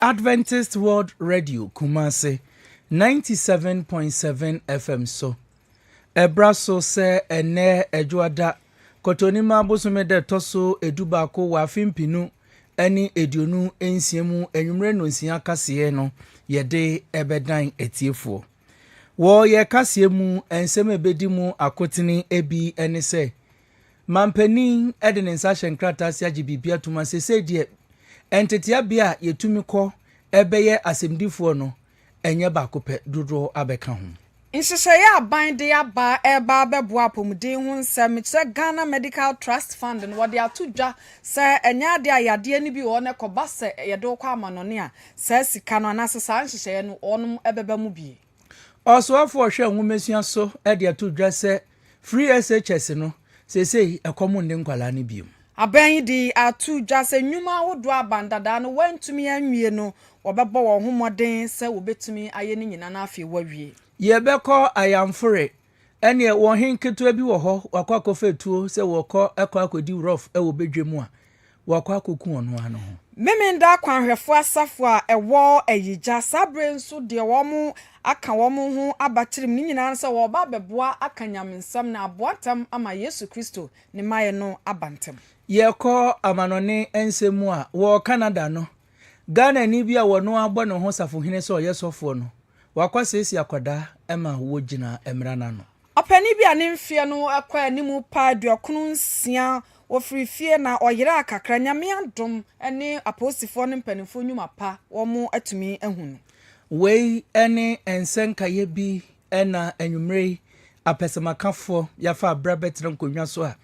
Adventist World Radio Kumasi 97.7 FM so. Ebra so se ene ejuada kotonima bosome de toso edubako wa fimpinu eni edionu ensiemu enwumre no nsia kaseye no yede ebedan etiefo. Wo ye kaseye mu ensem ebedi mu akotini ebi ene se mampani ede ne nsa hyenkrata se agibibia tuma sese de entitia bia yetumi kɔ ebeye asemdifo no enye bakope dodo abeka ho. Nhyehyɛeɛ aban de aba eba bɛboa apɔmuden ho nsɛm kyerɛ Ghana Medical Trust Fund no wɔde atodwa sɛ enye ade ayade ni bi wɔ ne kɔba sɛ yɛde kɔ amanɔne a sɛ sika no anase saa nhyehyɛeɛ no ɔnom ɛbɛba mu bi. Ɔsoafo hwɛ nwomesua so ɛde atodwa sɛ free SHS no sesei ɛkɔm nde nkwala ne biom. Aban di atodwa sɛ nnwuma wodo abandada no wantumi anwie no wɔbɛbɔ wɔn ho mmɔden sɛ wɔbɛtumi ayɛ ne nyina na afei wawie. Yebeko ayamfore ene wo henketo bi wo ho wakwa akofetuo se wo kɔ ekɔ akodi rough wo bedwemu a wakwa akoku ono ano ho. Memenda kwanhwefo asafo a ɛwɔ ayigya sabre nso de wɔn aka wɔn ho abatirim ni nyina sɛ wo ba bɛboa akanyamensam na aboatam ama Yesu Kristo ne maye no abantem. Yekɔ amanone ensemu a wo Canada no Ghana ni bia wo no abɔ ne ho safohene sɛ oyesofo no wakwa sesi akwada ema wo gina emrana no. Opani bia ne mfie no akwa animu pa duokunu nsia ofrifie na oyera akakra nyame adom ene aposifo ne mpanifo nyuma pa wo mu atumi ehunu. Wei ene ensenkaye bi ena enwumre apesemakafo yafa abrabetre nkonwa so a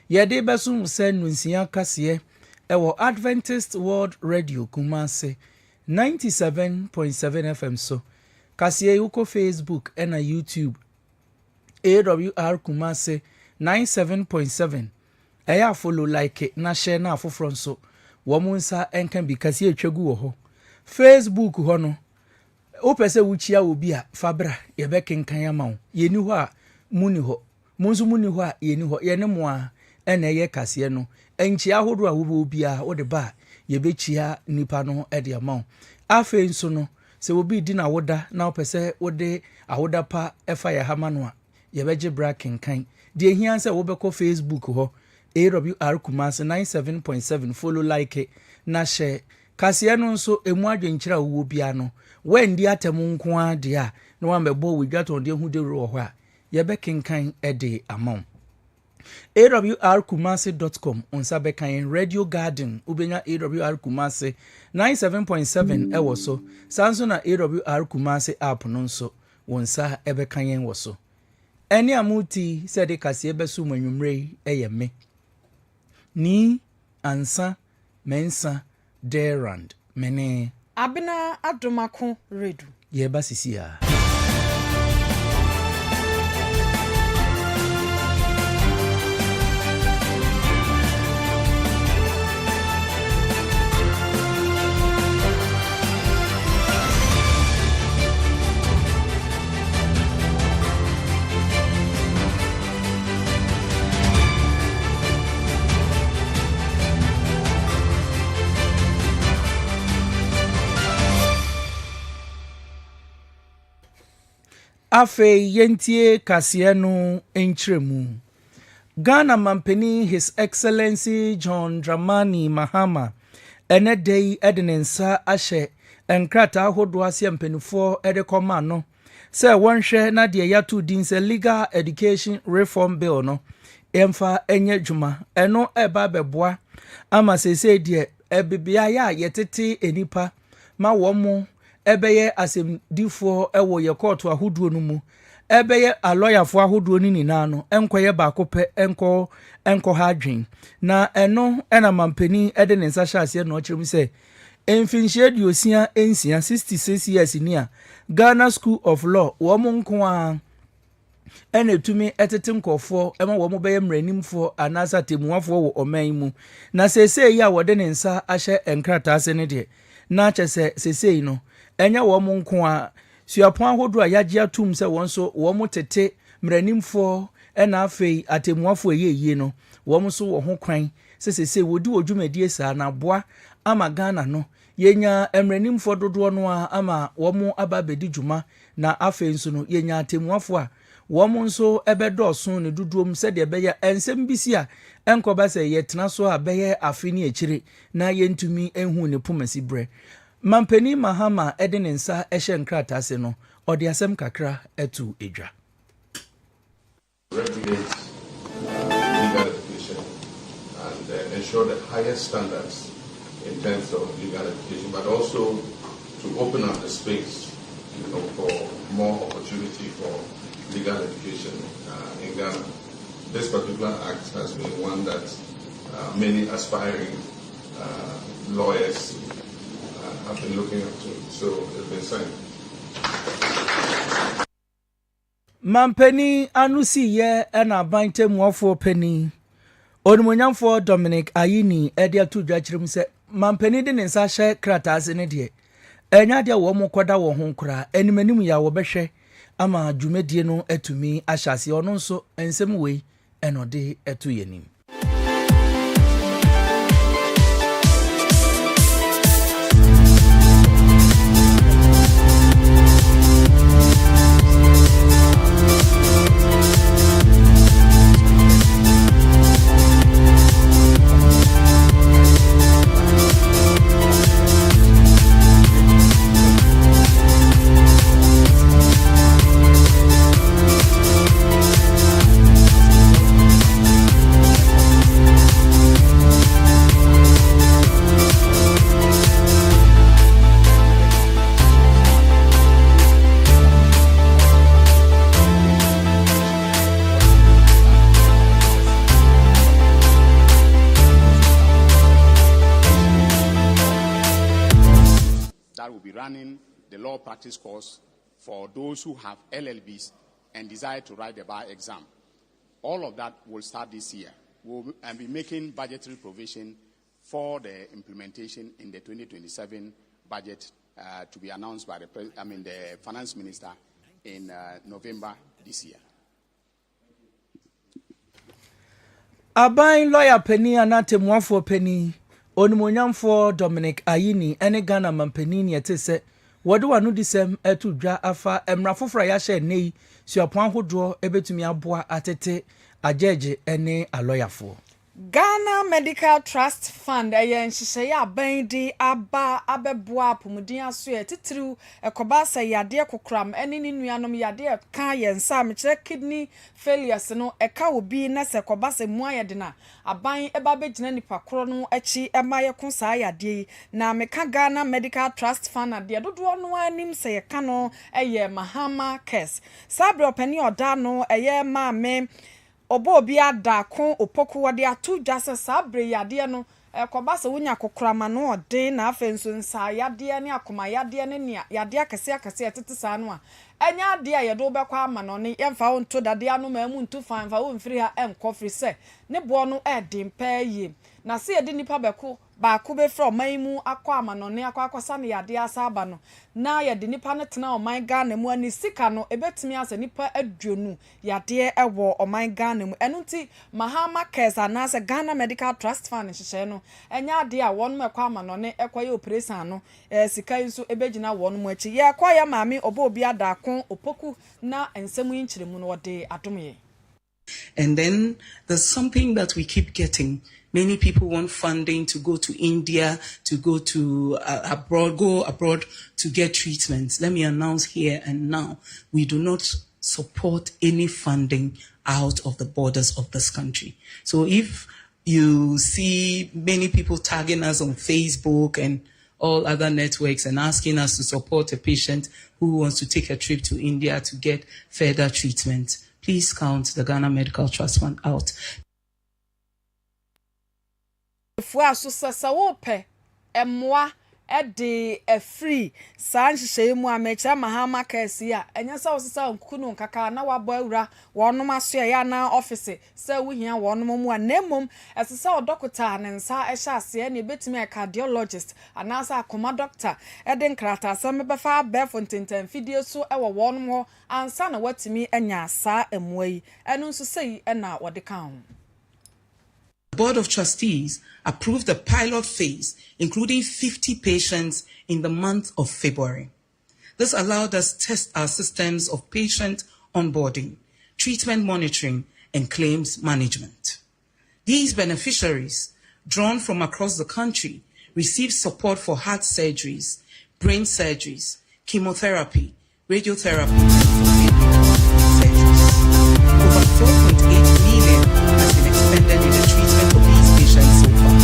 yede besum se nunsia kaseye ewo Adventist World Radio Kumasi 97.7 FM so. Kaseye uko Facebook ena YouTube Awr Kumasi 97.7 eya follow like na share na afoforo nso wo mu nsa enkan bi kaseye atwagu wo ho Facebook ho no opese wuchia obi a fabra ye be kenkan amawo yeni ho a muni ho munzu muni ho a yeni ho ye ne mo a ena ye kaseye no enchi ahodo a wo obi a wo de ba ye be chia nipa no e de amawo afa nso no se obi di na woda na opese wode awoda pa efa ya hama no a ye beje bra kenkan de hian se wo beko Facebook ho Awr Kumasi 97.7 follow like na share kaseye no nso emu adwenkyira wo bia no wendi atemu nko a de a na wa mbebo widwato de hu de ro ho a ye be kenkan e de amount awrkumasi.com onsa bekan Radio Garden ubenya Awr Kumasi 97.7 ewo so sanso na Awr Kumasi app no nso wonsa ebekan wo so eni amuti se de kase besu manwumre eyeme ni ansa mensa derand mene Abena adomako redu ye basisia. Afe yentie kaseye no enchiremu. Ghana Mampeni His Excellency John Dramani Mahama ene day edenensa ahye enkrata ahodo ase mpanifo edekoma no se wonhwe na de yato din se Legal Education Reform Bill no emfa enye dwuma eno eba beboa ama sese de ebibia ya yetete enipa ma wo mu ebeye asemdifo ewo ye court ahoduo no mu ebeye a lawyer fo ahoduo ni nina no enkoye bakope enko ha adwen na eno ena mampani ede ne nsa hyase no kyerem se enfinhye diosia ensia 66 years ni a Ghana School of Law wo mu nko a ena tumi etete nkofo ema wo mu beye mranimfo anasa temuafo wo oman mu na sesei ya wode ne nsa ahye enkrata ase ne de na kyese sesei no enya wo mu nko a suapon ahodo a yagye atum se won so wo mu tete mranimfo ena afei atemuafo eyeye no wo mu so wo ho kwan sesei wodi odwumadie saa na boa ama Ghana no yenya emranimfo dodo no a ama womo aba bedi dwuma na afe nso no yenya atemuafo a womo nso ebedoso ne dudum se de beye ensem bisi a enkoba se yetena so a beye afe ne akire na yentumi enhu ne pomasi bre mampani Mahama ede ne nsa ehye nkrata ase no ode asem kakra etu edwa regulate legal education and ensure the highest standards in terms of legal education, but also to open up the space, for more opportunity for legal education in Ghana. This particular act has been one that many aspiring lawyers have been looking up to, so it's been signed. Mampeni anusi ye ena bante muafo peni onimonyamfo Dominic Ayini ede atudwa kyerem se mampeni de ne nsa hye kratase ne de enya de wo mokoda wo ho nkura animanim ya wo behwe ama dwumadie no atumi ahyase ono nso ensem wei enode etu yenim. Running the law practice course for those who have LLBs and desire to write the bar exam. All of that will start this year. We'll be making budgetary provision for the implementation in the 2027 budget to be announced by the finance minister in November this year. Abain lawyer penny anate muafo penny onimonyamfo Dominic Ayini ene Ghana mampani ne yetese wode wanu disem etudwa afa emrafofra ya hye nei suapon hodo ebetumi aboa atete ajeje ene aloyafo Ghana Medical Trust Fund ayen hyehyɛ aban di aba abɛboa apomudin aso yɛ titiriw ekoba sɛ yade kokram ene ne nuanom yade ka yɛn sa mekyerɛ kidney failures no ɛka obi na sɛ ekoba sɛ mu ayɛ na aban eba begina nipa koro no akyi ɛma yɛ ko saa yade na meka Ghana Medical Trust Fund ade dodo no anim sɛ yɛ ka no ɛyɛ Mahama Kes sabre opani oda no ɛyɛ maame obo obi ada ko opoku wode atu dwase sabre yade no ekoba se wonya kokrama no ode na afenso nsa yade ne akoma yade ne nia yade akase akase etete saa no a enya ade a yedo bekwa ama no ne yemfa wo nto dade anu ma mu nto fan fa wo mfiri ha enkofri se ne bo no edimpa yi na se yede nipa beko baako be from maimu akwa ama no ne akwa ne yade asaba no na yede nipa ne tena oman Ghana mu ani sika no ebetimi ase nipa aduonu yade ewo oman Ghana mu eno nti Mahama Kesa na se Ghana Medical Trust Fund hyehyɛ no enya ade a won mekwa ama no ne ekwaye operation no sika nso ebegina won mu achi ye kwaye maame obo obi adako opoku na ensemu nkyiremu no wode adomye. And then there's something that we keep getting. Many people want funding to go to India, to go to abroad to get treatments. Let me announce here and now, we do not support any funding out of the borders of this country. So if you see many people tagging us on Facebook and all other networks and asking us to support a patient who wants to take a trip to India to get further treatment, please count the Ghana Medical Trust Fund out. Fua so sasa wope emwa ede free san hyehyɛ mu amecha Mahama Kesi a enya sa osisa nkunu nkaka na wabo awura wonom aso ya na office sa wohia wonom mu a nemom esesa odokota ne nsa ehya ase na ebetimi cardiologist anasa akoma doctor ede nkrata asem befa abefo ntenten fidie so ewo wonom ho ansa na watimi enya sa emwa yi eno nso sei na wode ka ho. The Board of Trustees approved the pilot phase, including 50 patients in the month of February. This allowed us to test our systems of patient onboarding, treatment monitoring, and claims management. These beneficiaries, drawn from across the country, received support for heart surgeries, brain surgeries, chemotherapy, radiotherapy, and surgeries. Over 4.8 million has been expended in the treatment of these patients so far.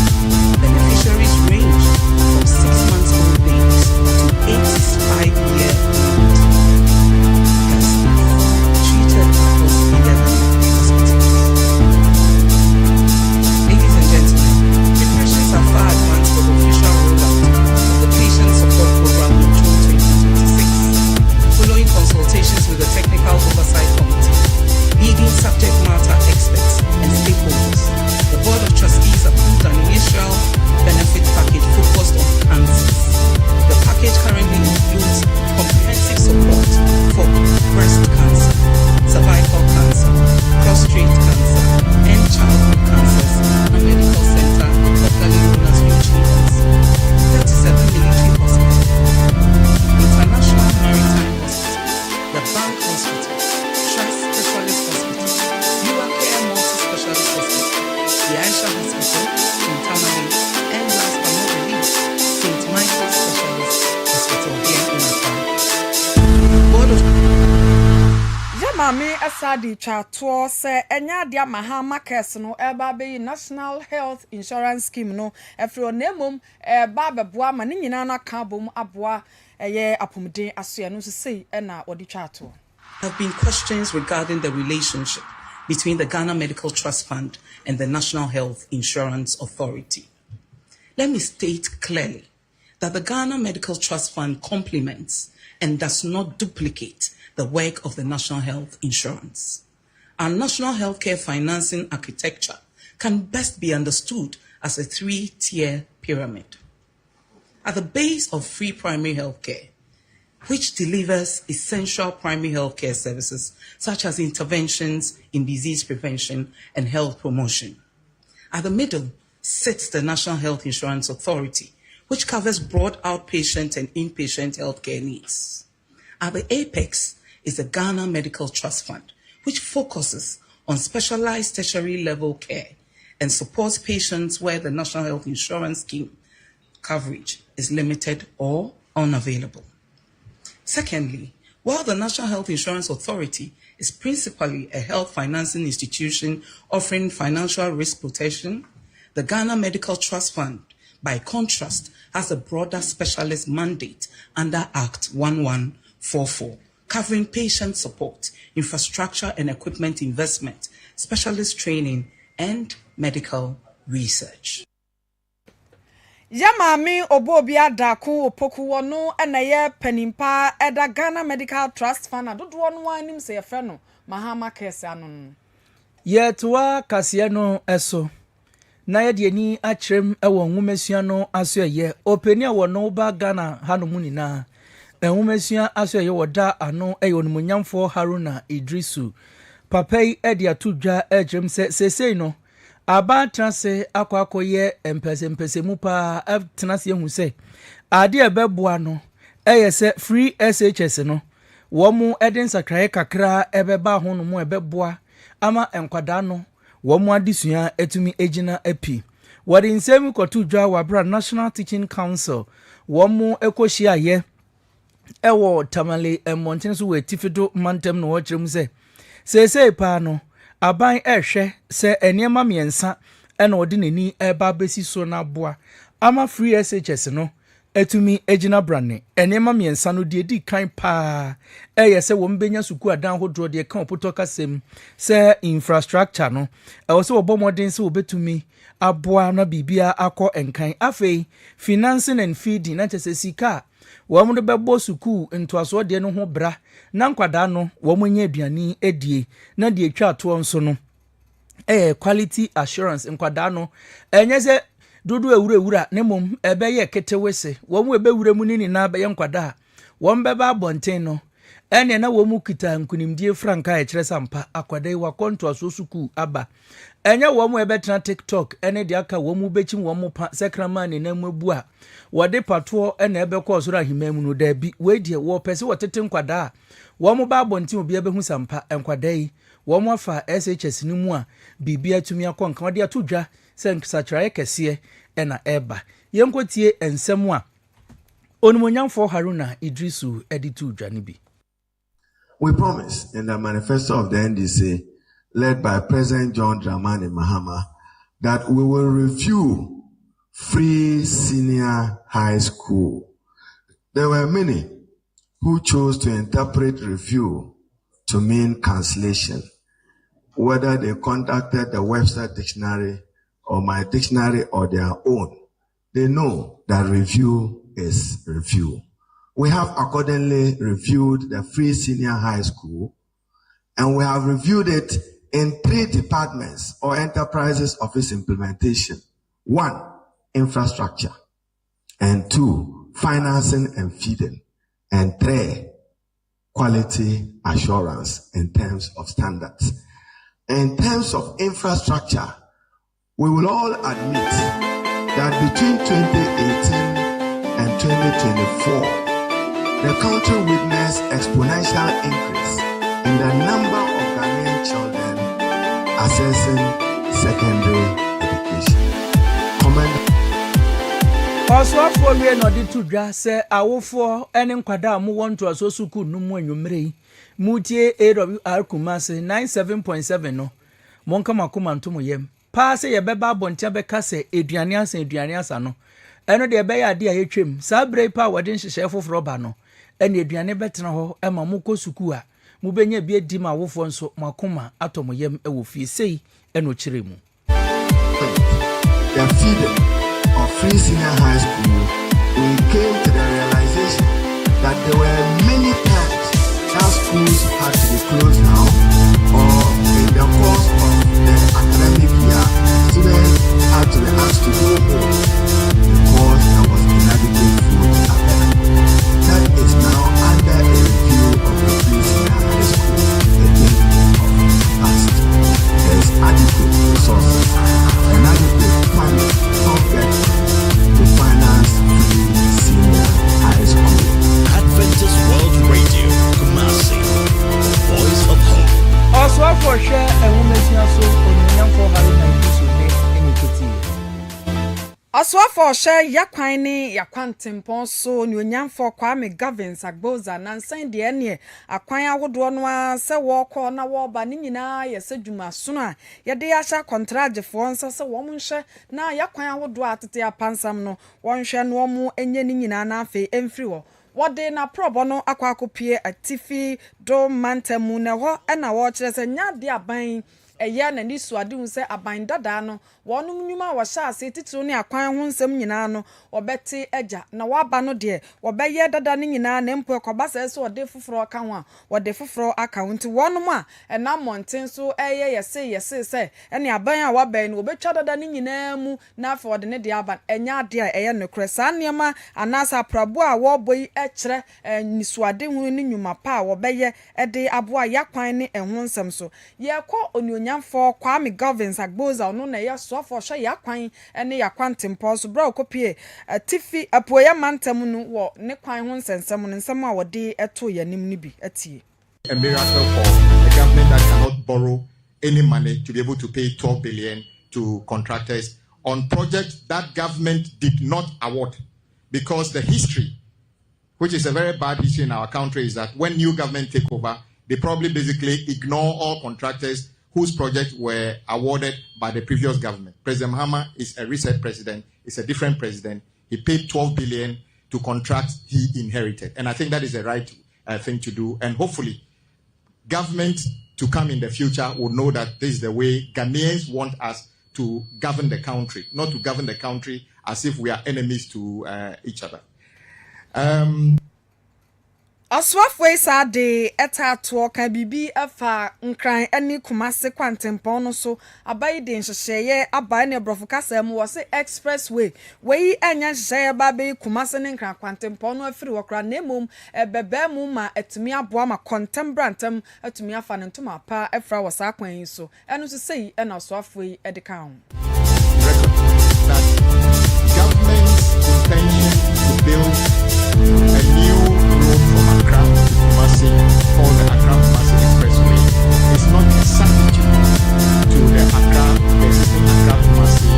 Beneficiaries range from 6 months old babies to 85-year-old treated across 11 hospitals. Ladies and gentlemen, preparations are far advanced for the official rollout of the Patient Support Program in June 2026, following consultations with the Technical Oversight Committee, leading subject matter experts and stakeholders. The Board of Trustees approved an initial benefit package focused on cancers. The package currently includes comprehensive support for breast cancer, cervical cancer, prostate cancer, and childhood cancers, a medical center locally known as UGHS, 37 military hospitals, International Maritime Hospital, the Bank Hospital, Trust Specialist Hospital, Care Multi-Specialist Hospital, the Aisha Hospital in Tamale, and last but not the least, St. Michael's Specialist Hospital here in Accra. Board of Mami asadi chato se enya dia mahama kese no eba be National Health Insurance Scheme no efri onemum eba beboa ma ne nyina na ka bom aboa eye apomden asoe no sei na odi chato. There have been questions regarding the relationship between the Ghana Medical Trust Fund and the National Health Insurance Authority. Let me state clearly that the Ghana Medical Trust Fund complements and does not duplicate the work of the National Health Insurance. Our national healthcare financing architecture can best be understood as a 3-tier pyramid. At the base of free primary healthcare, which delivers essential primary healthcare services such as interventions in disease prevention and health promotion. At the middle sits the National Health Insurance Authority, which covers broad outpatient and inpatient healthcare needs. At the apex is the Ghana Medical Trust Fund, which focuses on specialized tertiary level care and supports patients where the National Health Insurance Scheme coverage is limited or unavailable. Secondly, while the National Health Insurance Authority is principally a health financing institution offering financial risk protection, the Ghana Medical Trust Fund, by contrast, has a broader specialist mandate under Act 1144, covering patient support, infrastructure and equipment investment, specialist training, and medical research. Yamami obobia daku opoku wono enaye penimpa eda Ghana Medical Trust Fund adodo no anim se yefe no mahama kese anon yetwa kase no eso na ye de ni akyerem ewo nwumesua no aso ye openi a wono ba Ghana hanomu nina nwumesua aso ye woda ano eyo numunyamfo Haruna Idrisu papai ede atudwa akyerem se no aba transe akwakoye empese mu pa transe hu se ade ebeboa no eyese free SHS no wo mu eden sakraye kakra ebeba ho no mu ebeboa ama enkwada no wo mu adesua etumi egina api wori nsem kotudwa wabra National Teaching Council wo mu ekohia ye ewo tamale emmonten so wetifido mantem no wo kyerem se pa no aban ehwe se eniema miensa ena odi nani eba besi so na boa ama free SHS no etumi egina brane eniema miensa no di kan pa se wo mbenya suku adan hodro de kan opoto kasem se infrastructure no wo se wo bomodin se wo betumi aboa na bibia akọ enkan afei financing and feeding na chese sika wo mu de bebo suku ntoaso de no ho bra na nkwada no wo munye aduani edie na de atwa to nso no quality assurance nkwada no enye se dudu ewura ne mom ebe ye ketewese wo mu ebe wura mu ni na be ye nkwada wo mbeba abonten no ene na wo mu kita nkunimdie franka e kyerɛ sampa akwadai wa konto aso suku aba enye wo mu ebetena TikTok ene de aka wo mu bechim wo mu pa sekramani na mabu a wode pato ene ebekɔ osoro ahimam no da bi we die wo pese wo tete nkwada a wo mu ba abonti obi ebehu sampa enkwadai wo mu afa SHS ni mu a bibia atumi akɔnka wode atodwa sɛ nsakyerɛ kɛseɛ ena eba yenkotie ensɛm a onumonyamfo Haruna Idrisu editu dwane bi. We promise in the manifesto of the NDC, led by President John Dramani Mahama, that we will review free senior high school. There were many who chose to interpret review to mean cancellation, whether they contacted the Webster Dictionary or my dictionary or their own. They know that review is review. We have accordingly reviewed the free senior high school, and we have reviewed it in 3 departments or enterprises of its implementation. 1, infrastructure, and 2, financing and feeding, and 3, quality assurance in terms of standards. In terms of infrastructure, we will all admit that between 2018 and 2024, the country witnessed exponential increase in the number of Ghanaian children accessing secondary education. Also, for we no di to dwa se awofo ene nkwada mu won to aso suku no mu anwumre mutie Awr Kumasi 97.7 no monka makoma ntomo yem pa se ye beba abontia beka se eduane asa no eno de be ya de ayetwem sa brei pa wode nhyehyɛ foforo ba no ene eduane betena ho ema mu kɔ suku a mu benya bi edi ma awofo nso makoma atomo yem ewo fie sei eno kyerɛ mu. The freedom of free senior high school, we came to the realization that there were many times that schools had to be closed down, or in the course of the academic year, students had to be asked to go home because there was inadequate food available. That is now under a review of the free senior high school, again of past. There is adequate resources and adequate funding to finance free senior high school. Adventist World Radio, Kumasi, the voice of hope. Also for share a woman's so onyanfo Haruna Idrisu ne enikoti. Aswafo share yakwan ni yakwantempon so ni onyamfo Kwame Gavins Agboza nansan de ne akwan awodo no a se wo kɔ na wo ba ni nyina ye se dwuma so no a ye de ahya contract fo nsa se wo nhwe na yakwan awodo atete apansam no wo nhwe no mo enye ni nyina na afi emfiri wo wode na probo no akwakopie atifi do mantemu na ho na wo kyerɛ se nya de aban eya na ni suade hu se aban dada no wonum nyuma wo sha ase titiro ne akwan ho nsem nyina no obete agya na waba no de obeye dada ne nyina na mpo ekoba se so ode foforo aka ho a wode foforo aka ho nti wonum a na monten so eye yese se ene aban a waban no obetwa dada ne nyina mu na afa ode ne de aban enya ade a eye nokre sa nneema anasa prabo a wo boyi ekere ni suade hu ne nyuma pa a wobeye ede abo a yakwan ne ehun nsem so ye kɔ onyamfo Kwame Gavins Agboza ono na ye sofo hwe yakwan ene yakwantempo so bra okopie tifi apoya mantam no wo ne kwan ho nsensem no nsem a wode eto yanim ni bi atie. A miracle for a government that cannot borrow any money to be able to pay 12 billion to contractors on projects that government did not award, because the history, which is a very bad history in our country, is that when new government take over, they probably basically ignore all contractors whose projects were awarded by the previous government. President Mahama is a reset president. It's a different president. He paid 12 billion to contracts he inherited. And I think that is the right thing to do. And hopefully, government to come in the future will know that this is the way Ghanaians want us to govern the country, not to govern the country as if we are enemies to each other. Aswafwe sade etato kan bibi afa nkran ani Kumasi kwantempon no so abayi de nhyehyeye abayi ne brofo kasa mu wose expressway we anya nhyehyeye ba be Kumasi ne nkran kwantempon no afiri wokra na emom ebebe mu ma etumi aboa ma contembrantem etumi afa ne ntoma pa efra wasa kwan yi so eno so sei na aswafwe edika ho. Government's intention to build a new road from Accra to Kumasi called the Awr Kumasi Expressway is not a substitute to the existing Awr Kumasi.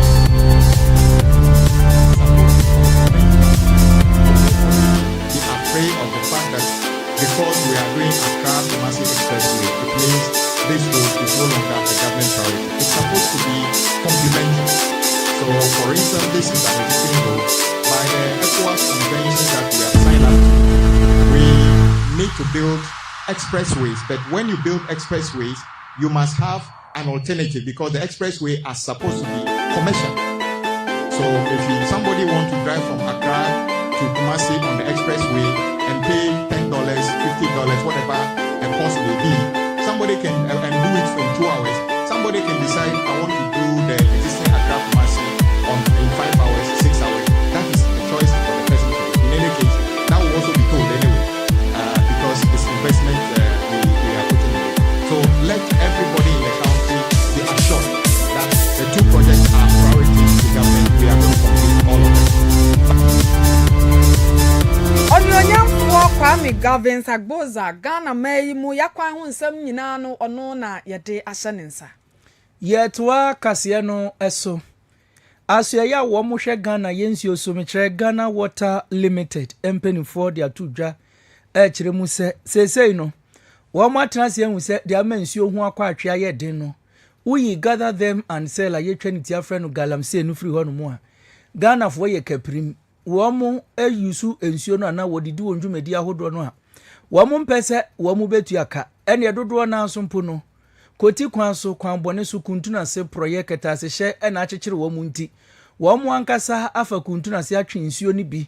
Be afraid of the fact that because we are doing Awr Kumasi Expressway, it means this road is no longer the government priority. It's supposed to be complementary. So, for instance, this is an existing road. By the ECOWAS convention that we have signed up to, we need to build expressways. But when you build expressways, you must have an alternative because the expressway are supposed to be commercial. So, if somebody wants to drive from Accra to Kumasi on the expressway and pay $10, $50, whatever the cost may be, somebody can and do it in 2 hours. Somebody can decide, I want to do the existing Awr Kumasi in 5 hours, 6 hours. That is the choice for the person. In any case, that will also be told anyway, because it's investment we are putting in. So let everybody in the country be assured that the two projects are priorities to government. We are going to complete all of them. Kwame Gavin Sagboza Ghana mai mu yakwan ho nsam nyina no ono na yede ahyenensa yetwa kase no eso aso ya wo mo hwe Ghana yensio so mekere Ghana Water Limited empenifo de atudwa kire mu se no wo mo atrase hu se de amansio hu akwa atwe aye den no uyi gather them and sell aye twaniti afre no galamse no free ho no mu a Ghana fo ye kaprim womu eyusu ensuo no na wodidi wonjumedi ahodo no a womu mpese womu betu aka ene dodo na asompo no koti kwan so kwan bone so kuntuna se project ase hye na akekere womu nti womu ankasa afa kuntuna se atwe ensuo ni bi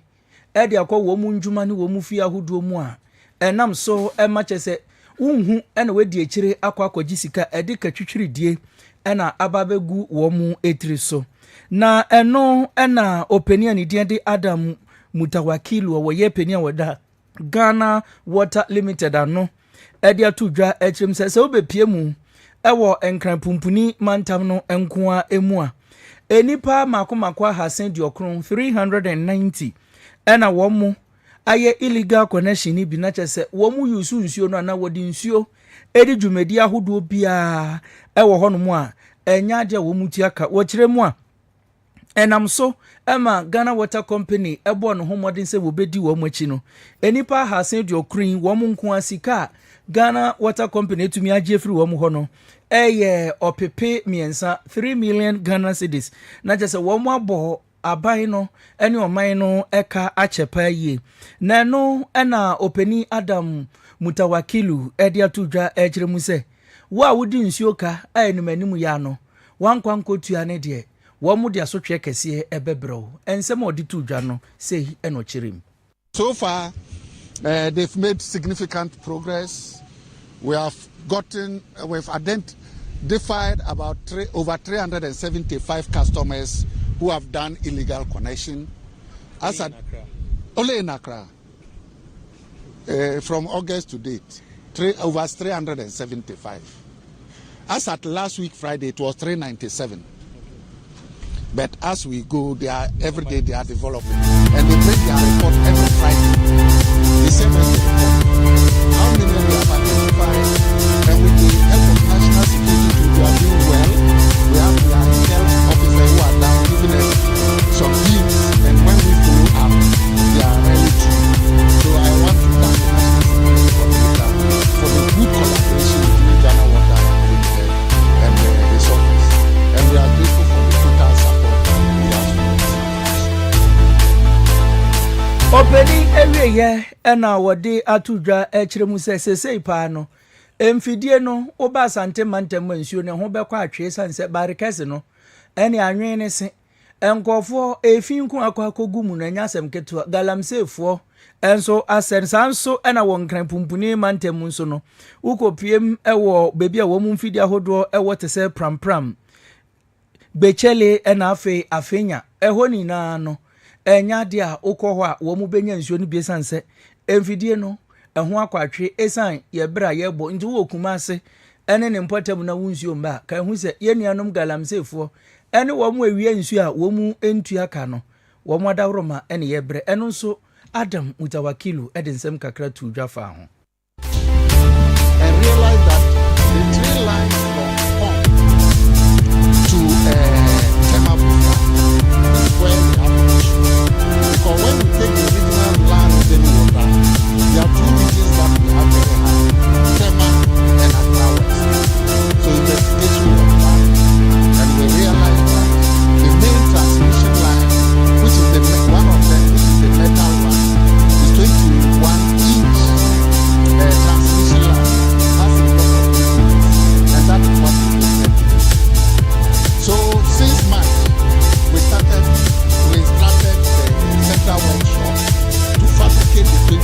ede akọ womu njuma ni womu fi ahodo mu a enam so emachese unhu ene wedi ekire akọ sika ede ka twitwiri die ena ababegu womu etiri so na eno ena openia ni die de Adam Mutawakilu wo ye penia wada Ghana Water Limited ano ede atudwa ekyem se obepie mu ewo enkran pumpuni mantam no enkoa emu a enipa makomakwa hasen di okron 390 ena wo mu aye illegal connection ni bi na chese wo mu yusu nsuo no na wodi nsuo edi dwumedi ahodo bia ewo ho no mu a enya de wo mu ti aka wo kire mu a enam so ema Ghana Water Company ebo no homodin se wobedi wo machi no enipa hasen di okrin wo mu nko asika Ghana Water Company etumi agye free wo mu ho no eye opepe miensa 3 million Ghana cedis na je se wo mu abo aban no ene oman no eka achepa yie na no ena openi Adam Mutawakilu ede atudwa ekire mu se wo a wodi nsuo ka ayenumanimu ya no wankwankotu ane de womu dia so twe kese ebebro ensem odi tudwa no sei eno chirim. So far they've made significant progress. We've identified about over 375 customers who have done illegal connection only in Accra. From August to date, over 375. As at last week Friday, it was 397. But as we go, every day they are developing. And they bring their report every Friday. The same as the report. How many we have identified? And with the help of national security, we are doing well. We have their health officers who are down giving us some hints. And when we follow up, they are ready to. So I want to thank the national security for the good collaboration between Ghana Water and the resources. And we are grateful for the total support. Openi ewiye ena wode atudwa ekire mu sesei pa no emfidie no oba sante mantem nsuo ne ho bekwa atwe sanse barikese no ene anwen ne se enkofo efinku akwa kogu mu na nyasem keto galamsefo enso asensan so na won kran pumpuni mantem nso no ukopiem ewo bebi a wo mu mfidi ahodo ewo tese prampram bechele na afenya eho ni na no enya de a ukọ a wo mu benya nsuo no biesanse emfidie no eho akwatwe esan ye bra ye bo nti wo Kumasi ene ne mpotam na wunsuo mba ka hu se ye nuanom galamsefo ene wo mu awie nsuo a wo mu entu aka no wo mu adawroma ene ye bre eno nso Adam Mutawakilu edensem kakra tu dwafa ho. And realize that the three lines from Pong to Temabufa is where they have an issue. Because when we take the original land in water, there are two regions that we have very high, Tema and Accra West. So investigation was done, and we realized that the main transmission line, which is one of them, which is the metal one, is 21-inch transmission line, has a lot of issues, and that is what we investigate. So since March, we started the central workshop to fabricate the 25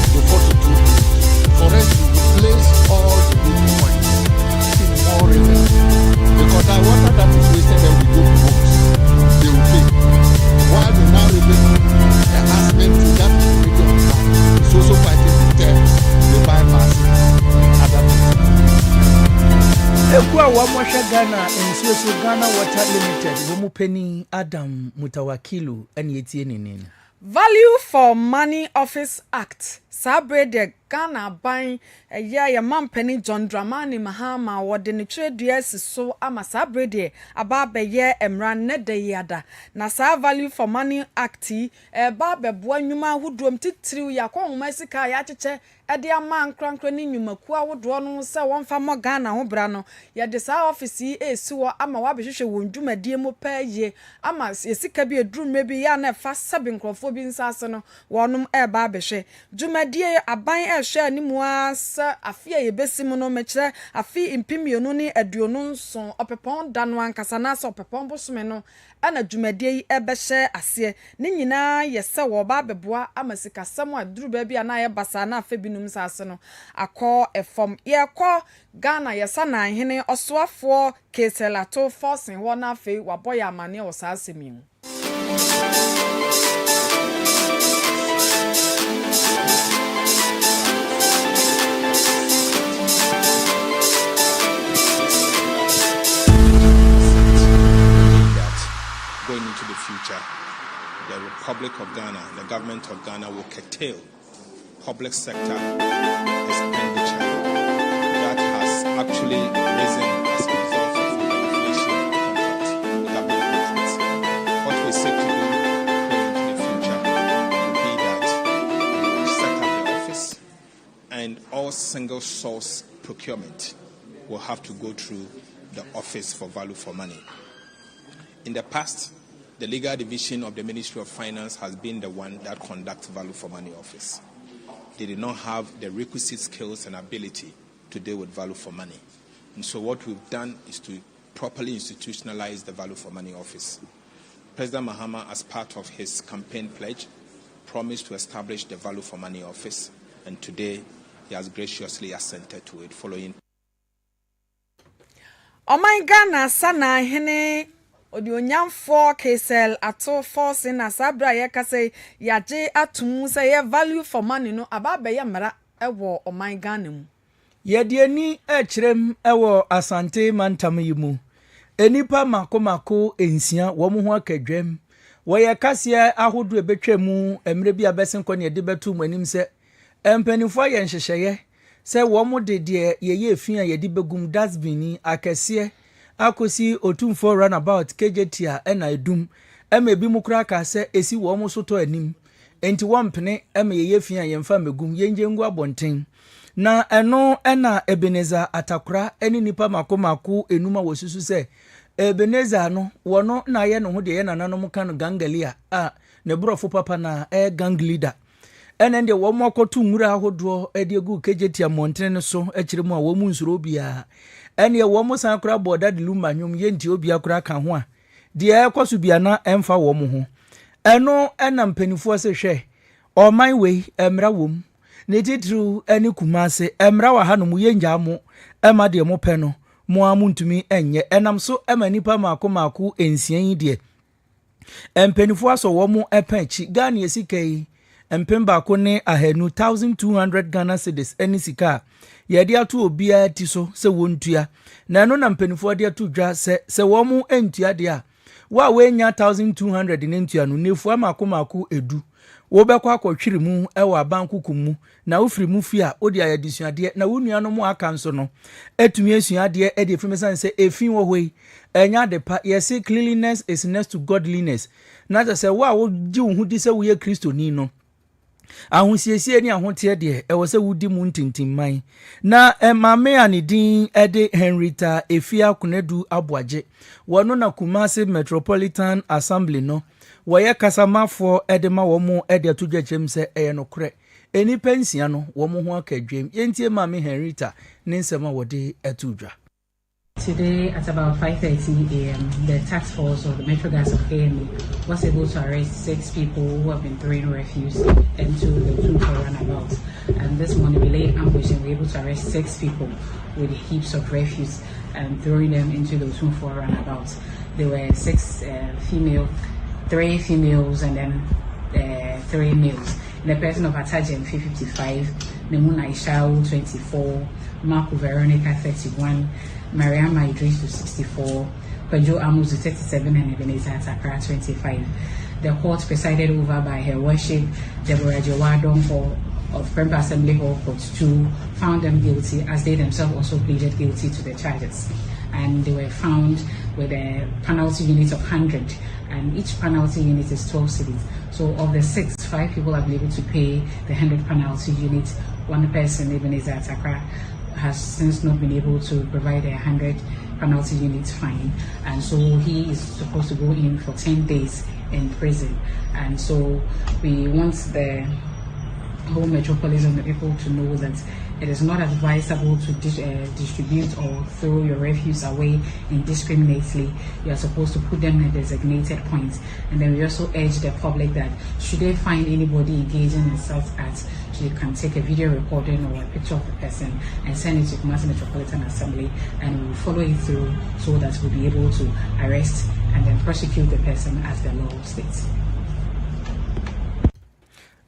to 42 for us to replace all the weak points in more rivers. Because the water that is wasted then we go to homes, they will pay. While the now revenue enhancement to that region is also fighting the terms, the bypass, other things. Ekwa wa mwasha Ghana ensuo so Ghana Water Limited wo mu pani Adam Mutawakilu ene yetie nini. Value for Money Office Act sabre de Ghana ban ya mampani John Dramani Mahama wode ne tredua so ama sabre de ababe ye emran ne de yada na sa Value for Money Act ba bebo anwuma hudrom titiriw ya kwa homasika ya cheche ede ama nkrankra ni nwumaku awodo no se wonfa mo Ghana ho bra no ye de sa office esi wo ama wa behwehwe won dwumadie mo paye ama esika bi edrum bi ya na fa sabe nkrofo bi nsase no wonum ba behwe dwumadie aban ehwe animu asa afia ye besim no mekire afi impimionu ni aduonu nson opepon dano ankasa na so opepon bosome no ana dwumadie yi ebehye ase ne nyina yese wo ba beboa amasika sam aduru ba bia na ye basa na afa binum sase no akọ efom ye kọ Ghana yesa na hene osoafo keselato forcing wo na afa waboya amane wo sase mi going into the future, the Republic of Ghana, the government of Ghana will curtail public sector expenditure that has actually risen as a result of the inflation contracts, the government contracts. What we seek to do going into the future will be that we will set up the office and all single source procurement will have to go through the Office for Value for Money. In the past, the legal division of the Ministry of Finance has been the one that conducts Value for Money office. They did not have the requisite skills and ability to deal with Value for Money. And so what we've done is to properly institutionalize the Value for Money office. President Mahama, as part of his campaign pledge, promised to establish the Value for Money office, and today he has graciously assented to it following. Oh my Ghana, sana hene odi onyamfo KSL ato force na sabra ye kase yaje atum se ye Value for Money no ababe ye mara ewo oman Ghana mu ye de ani ekirem ewo asante mantam yimu enipa makomako ensia wo mu ho akadwam wo ye kase ahodo ebetwa mu emre bi abesen ko ne de betu mu anim se empanifo ye nhyehyeye se wo mu de ye efia ye de begum dustbin akese akosi otumfo runabout kejetia ena edum ema bi mukura ka se esi wo mu so to anim enti wompene ema ye fia ye mfa megum yenje ngu abonten na eno ena Ebeneza atakura eni nipa makomako enuma wosusu se Ebeneza no wono na ye no ho de ye nananom kan gangalia ne brofo papa na gang leader ene de wo mokotu nwura ahodo ediegu kejetia montene so ekiremu a wo mu nsuro bia ene wo mo san kura boda de luma nwum ye nti obi akura ka ho a de ekoso bia na emfa wo mo ho eno ena mpanifo se hwe or my way emra wom ne titru eni Kumasi emra wa hanom yenja mo ema de mo pɛ no mo amuntumi enye enam so ema nipa maako ensian yi de empenifo aso wo mo epanchi Ghana esikai empemba ko ne ahanu 1200 Ghana cedis eni sika yɛde ato obia ti so se wontua na no na mpenifo de ato dwa se wo mo entua de a wa wenya 1200 ne ntua no nefu amaako edu wo bekwa akɔtwiri mu ɛwɔ abankuku mu na wofiri mu fi a odi ayadisuade na wonua no mu aka nso no etumi esuade e de efimisan se efin wo hoi enya de pa yesi cleanliness is next to godliness na se wo a wo gi wo hudi se wo ye kristoni no ahosiesie ni ahote de e wo se wudi mu ntintimman na mame anidin ede Henrietta Efia Kunedu Aboagye wono na Kumasi Metropolitan Assembly no woye kasamafo edema wo mu ede atudwachem se eye no kre eni pensia no wo mu ho akadwem yentie mame Henrietta ne nsema wode atudwa. Today at about 5:30 a.m., the task force of the Metro Gas of KMA was able to arrest 6 people who have been throwing refuse into the Tunko runabout. And this morning we laid ambush and we were able to arrest 6 people with heaps of refuse and throwing them into the Tunko runabout. There were 6 female, 3 females, and then 3 males. The person of Atajem 55, Nemuna Ishao 24, Marco Veronica 31. Mariama Idris to 64, Pedro Amos to 37, and Ebenezer Atakra 25. The court presided over by Her Worship Deborah Jowadon of Prempa Assembly Hall Court 2 found them guilty, as they themselves also pleaded guilty to the charges. And they were found with a penalty unit of 100, and each penalty unit is 12 cedis. So of the 6, 5 people have been able to pay the 100 penalty unit. One person, Ebenezer Atakra, has since not been able to provide a 100 penalty unit fine, and so he is supposed to go in for 10 days in prison. And so we want the whole metropolis and the people to know that it is not advisable to distribute or throw your refuse away indiscriminately. You are supposed to put them in a designated point. And then we also urge the public that should they find anybody engaging in such acts, you can take a video recording or a picture of the person and send it to Kumasi Metropolitan Assembly, and we will follow it through so that we'll be able to arrest and then prosecute the person as the law states.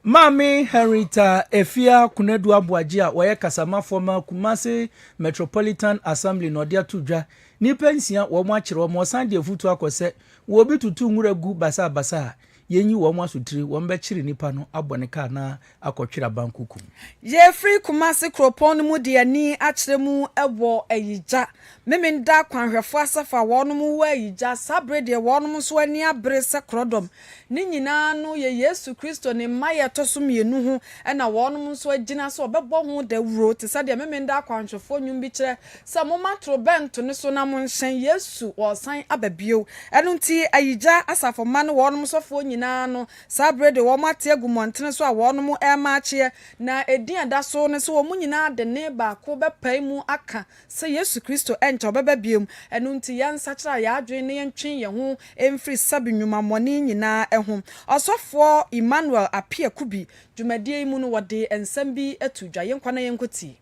Mami Henrietta Efia Kunedu Aboagye a woye kasama former Kumasi Metropolitan Assembly no dia tudwa ni pensia wo mo akire wo mo san de futu akose wo bi tutu nwura gu basa yenyi wo mo asutiri wo mbe kire nipa no abone ka na akotwira bankuku ye free Kumasi kropon mu de ani akire mu ewo ayija memenda kwanhwefo asafa wono mu wa ayija sabre de wono mu so ani abre se krodom ni nyina no ye Yesu Kristo ne maye toso mienu ho na wono mu so agina so obebo ho da wuro te sade memenda kwanhwefo nyum bi kire se mo matro bento ne so na mo nhyen Yesu wo san ababio eno nti ayija asafo ma no wono mu so fo nyina no sabre de wo mate agumontene so a wono mu emaachie na edin ada so ne so wo mu nyina de ne ba ko bepai mu aka se Yesu Kristo encha obeba biom eno nti yansa kira ya adwen ne yentwen ye ho emfiri sabinwuma moni nyina eho osofo Emmanuel Apia Kubi dwumadie mu no wode ensam bi atudwa yenkwana yenkoti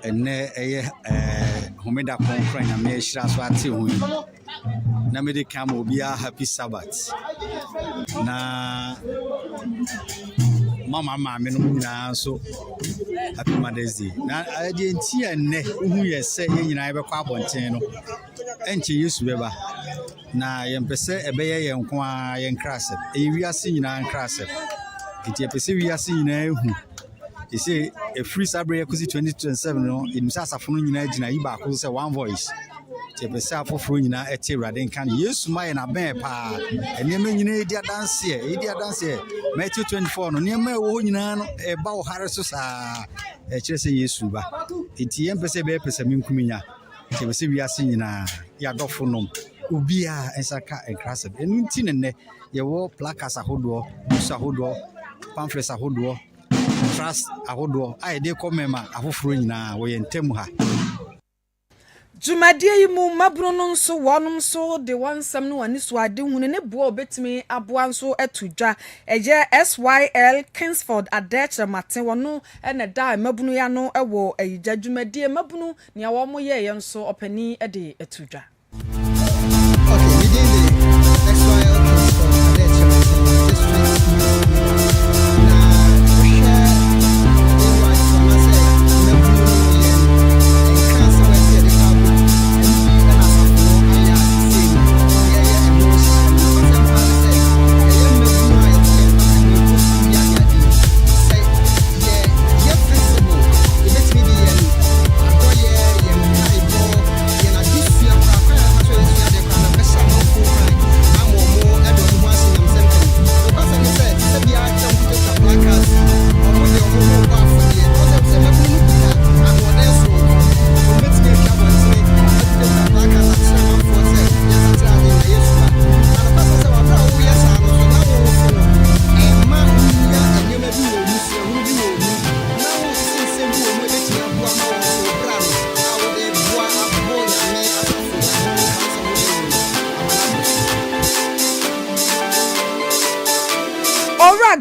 ene eye homeda konfran na me hira so ate ho na me de kam obia happy Sabbath na mama me no nyina so happy Mother's Day na ade nti ene hu yese ye nyina be kwa abonten no enche Yesu beba na yempese ebeye yenko a yenkrasem ewiase nyina nkrasem nti epese wiase nyina ehu ise a free sabre yakuzi 2027 no imsa safono nyina gina yi ba ko se one voice epese afoforo nyina ete rade nkan Yesu maye na ben pa enema nyina edi adanse Matthew 24 no nema wo nyina no e ba wo hare so sa e kire se Yesu ba enti yempese be pese minkuminya epese wiase nyina ya dofo nom obia ensaka enkrasem enu nti ne ye wo placards ahodo usahodo pamphlets ahodo trust ahodo ai de komema afoforo nyina wo ye ntem ha Jumadie yi mu mabro no nso wonom so de wansam no wani so ade hunu ne bo obetimi aboa nso atudwa eje SYL Kingsford Adeche Mate wono ene da mabunu ya no ewo ayija Jumadie mabunu ne wo mo ye nso opani de atudwa. Okay, within the SYL Kingsford Adeche Mate district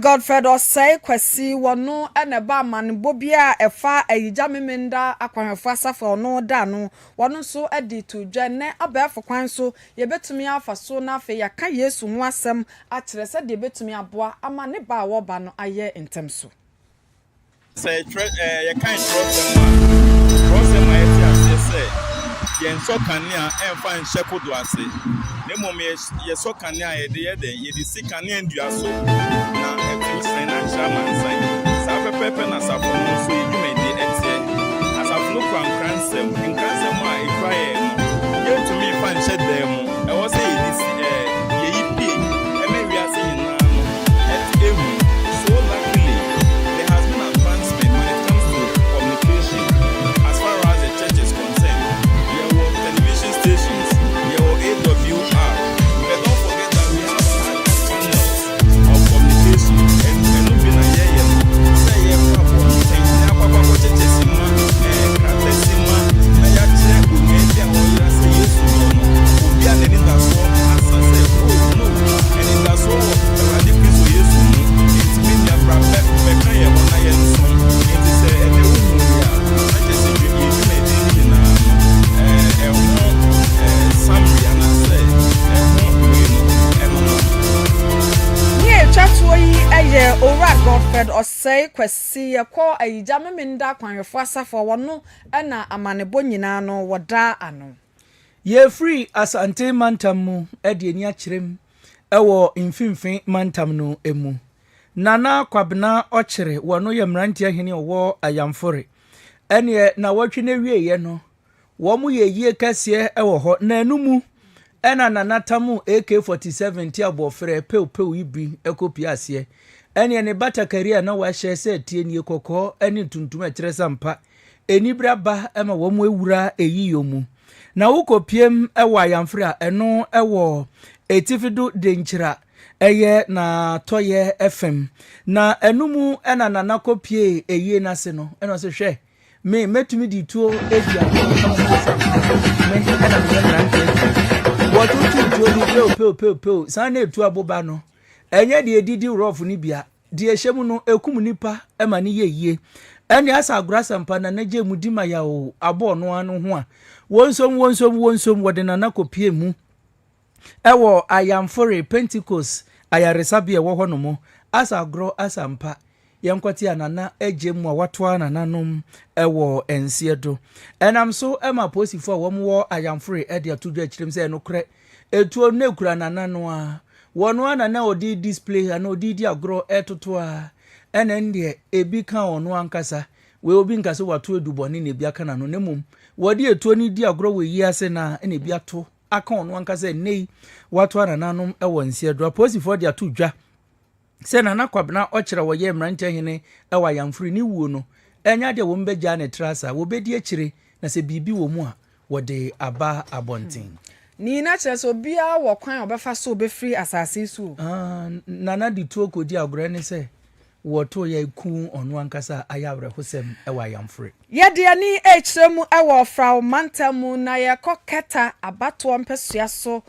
Godfred Osei kwesi wono ene ba man bobia efa ayija memenda akwanhefo asafo no da no wono so edi to dwane abafo kwan so yebetumi afa so na afa yaka Yesu ho asem a kire se de betumi aboa ama ne ba wo ba no aye ntem so say ye kan problem say yen so kanea emfa nhye kodo ase ne mom ye so kanea ye de sikane ndua so na financial man say sa pepe na sa for no so you dey etie asafo no kwan kransem a e try no ye to me fan nhye dem e wo say ye yipi e me wi ase nyina no et ewu so luckily there has been advancement when it comes to communication as far as the church is concerned. There were television stations, there were AWR, but don't forget that we have channels of communication and not been a year. Say yeah, problem. Say yeah, papa, chesima, kratesima, na ya check with media or you say yes or no. We are letting that so as I say oh no, and in that so I did this so yes no. It's been your problem. But I am on a yes no. It is a I just say you made it in Awr Godfred Osei kwesi yakọ ayija memenda kwanhefo asafo wono na amanebo nyina no woda ano ye free asante mantam mu ede ani akyerem ewo mfimfin mantam no emu nana kwabena okere wono ye mrantie hene owo ayamfore ene na watwe na wieye no wo mu ye yie kase ewo ho na anumu ena nanatamu AK47 ti abofre pew ibi ekopi ase ene ne batakaria na wa hye se tie nie kokko ene tuntum a kire sampa eni braba ema wo mu ewura eyiyomu na wukopiem ewo ayamfre a eno ewo etifidu denkyira eye na toye FM na enumu ena nanakopie eyi na se no eno se hwe me metumi di tuo edia me ena me what you do sana etu aboba no enye de edidi rough ni bia de ehyem no ekum nipa ema ne yeye ene asa agrasampa na naje mudima ya o abo no anu ho a wonsom wode na kopie mu ewo ayamfore Pentecost ayaresabe ewo ho no mo asa agro asampa yenkwati anana ejemu a wato anananom ewo ensiedo enam so ema posifo wo mo ayamfore ede atodo akirem se no kre etuo na ekura nanano a wono anana odi display ana odi di agro etoto a enende ebi ka ono ankasa we obi nkase wato eduboni na ebi aka nano nemum wodi etuo ni di agro we yi ase na ene ebi ato aka ono ankasa nei wato anananom ewo ensiedo posifo de atodwa se nana kwabena okere wo ye mrante hene ewa yamfuri ni wuo no enya de wo mbegya ne trasa wo bedi akire na se bibi wo mu a wo de aba abonten ni na kire so bia wo kwan obefa so obefri asase su nana di tuo kodi agore ne se woto ye ku onu ankasa ayawre hosem ewa yamfre yede ani hremu ewo fra mantamu na ye koketa abato mpesua so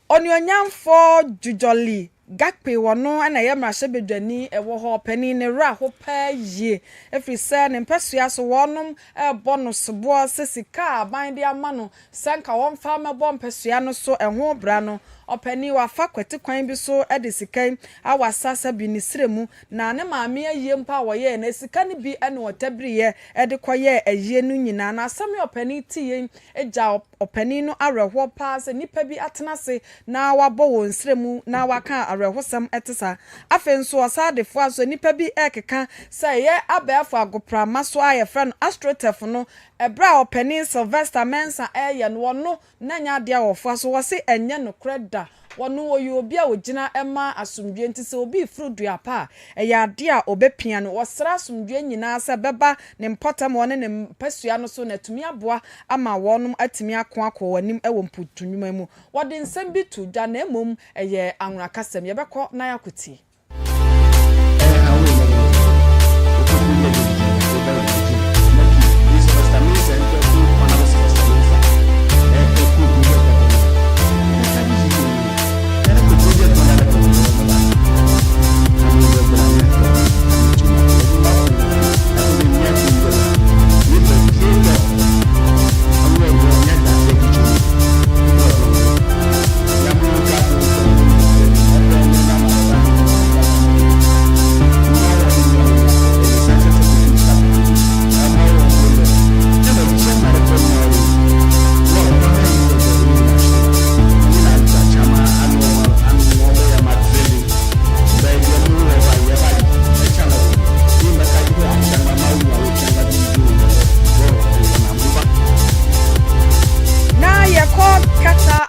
onyonyamfo jujoli gakpe wono ana ye mrahye bedwani ewo ho pani ne ra ho pa ye efri se ne mpesua so wonom bonus bo sesika aban de amano sanka won fa mebo mpesua no so eho bra no opani wa fa kwete kwan bi so de sikan awasasa bi ni sremu na ne maame aye mpa wo ye na sika ne bi ene wotabriye de koye aye no nyina na asame opani tiye eja opani no areho pa se nipa bi atenase na wabo wo nsremu na waka arehosam etesa afenso osadefo aso nipa bi ekeka se ye abefo agopra maso aye friend astrotef no ebra opani Sylvester Mensa eye no no nanya de awofo aso wo se enye no kreda wono wo obi a ogina ema asumdwe ntise obi frudua pa eya ade a obepia no wosra asumdwe nyina se beba ne mpotam wone ne mpasua no so na tumi aboa ama wonum atimi ako wanim ewo mputunwuma mu wode nsem bi to da na emom eye anwura kasem ye bekọ na yakuti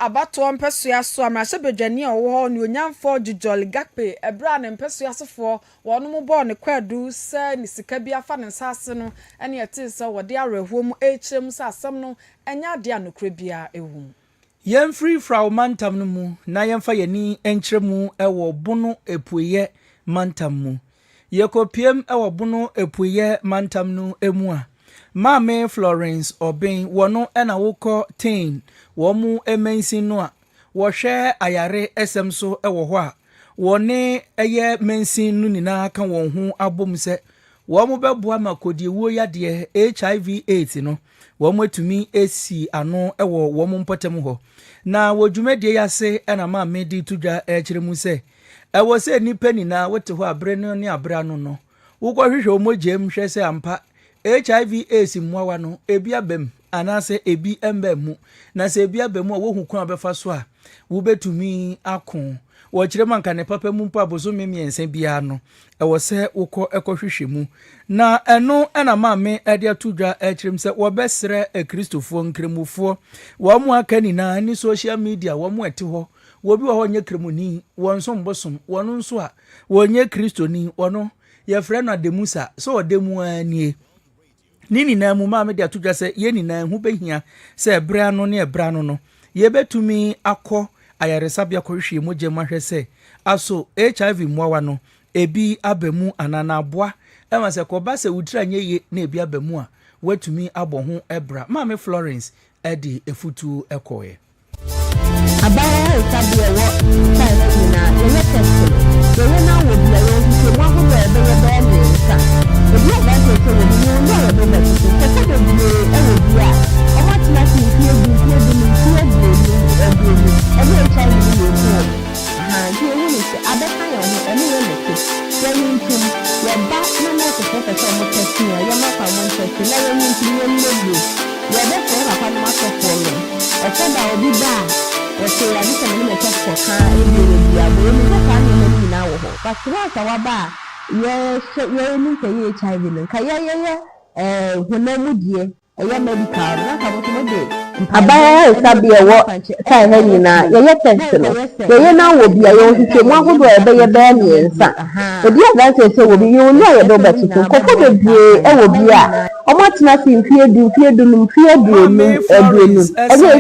abato mpesua so amrahye bedwani owo ne onyamfo jujol gakpe ebra ne mpesua sofo wonom bo ne kwadu se ne sika bi afa ne nsase no ene yete se wode arehuom echrem se asem no enya de anokre bia ewu yemfree fra mantam no mu na yemfa yani enkyeremu ewo bono epuye mantam mu yekopiem ewo bono epuye mantam no emu a Mame Florence Obin wono ena woko teen womu emensin no a wo hwe ayare esem so ewo ho a wone eye mensin no nyina ka won ho abom se womu beboa makodi wo yade HIV/AIDS no womu atumi esi ano ewo womu mpotem ho na wodwumadie yase ena mame di tudwa ekiremu se ewo se nipa nina wote ho abre no ne abra no wo ko hwehwe omogem hwe se ampa HIV/AIDS mwawa no ebi abem anase ebi embemu na se ebi abemu wo hu kwa befa so a wo betumi akon wo kire manka ne papa mu mpo abozo memiense bia no ewo se wokọ ekohwehwemu na eno ena maame ade atudwa ekirem se wo besre ekristofo nkremufo wo mu aka ni na ni social media wo mu ete ho wo bi wo ho nye kremuni wo nso mbosom wo no nso a wo nye kristoni wono ye frɛ no ademusa so odemu anie nini na mu maame de atudwa se ye ni na hu behia se ebra no ne ebra no ye betumi akọ ayaresabia kohwe mogye mahwe se aso HIV mwawa no ebi abemu anana aboa ema se koba se wudira nye ye na ebi abemu a watumi abọ ho ebra maame Florence edi efutu ekoye abaya sabia wo sai na ye test ye na wo bia yo nke mo ho be be be nsa ebi ba se se wo ni no ye be be se se de bi e wo bia o ma tina si fi ebi ebi chai ni yo ko ha je wo ni se abeka yo no ene ye le ke ye ni ntum ye ba na na se se se mo test ya ye ma fa mo test na ye ni ntum ye ni le ye be se na fa ma so for yo e se da obi ba Ese ya bisa mimi na chef kwa ka ebi ya bo ni ko ka ni na wo ho but wa wa ba ye ni ke ye HIV no ka ye honamu die ye medical na ka bo mo de abaya sabi ewo kai ha ni na ye test no ye na wo bia ye hwehwe mu ahodo ebe ye ba ni nsa odi advance se wo bi ye no ye do betu ko ko de bie e wo bia o ma tina fi mfie du mfie du ebe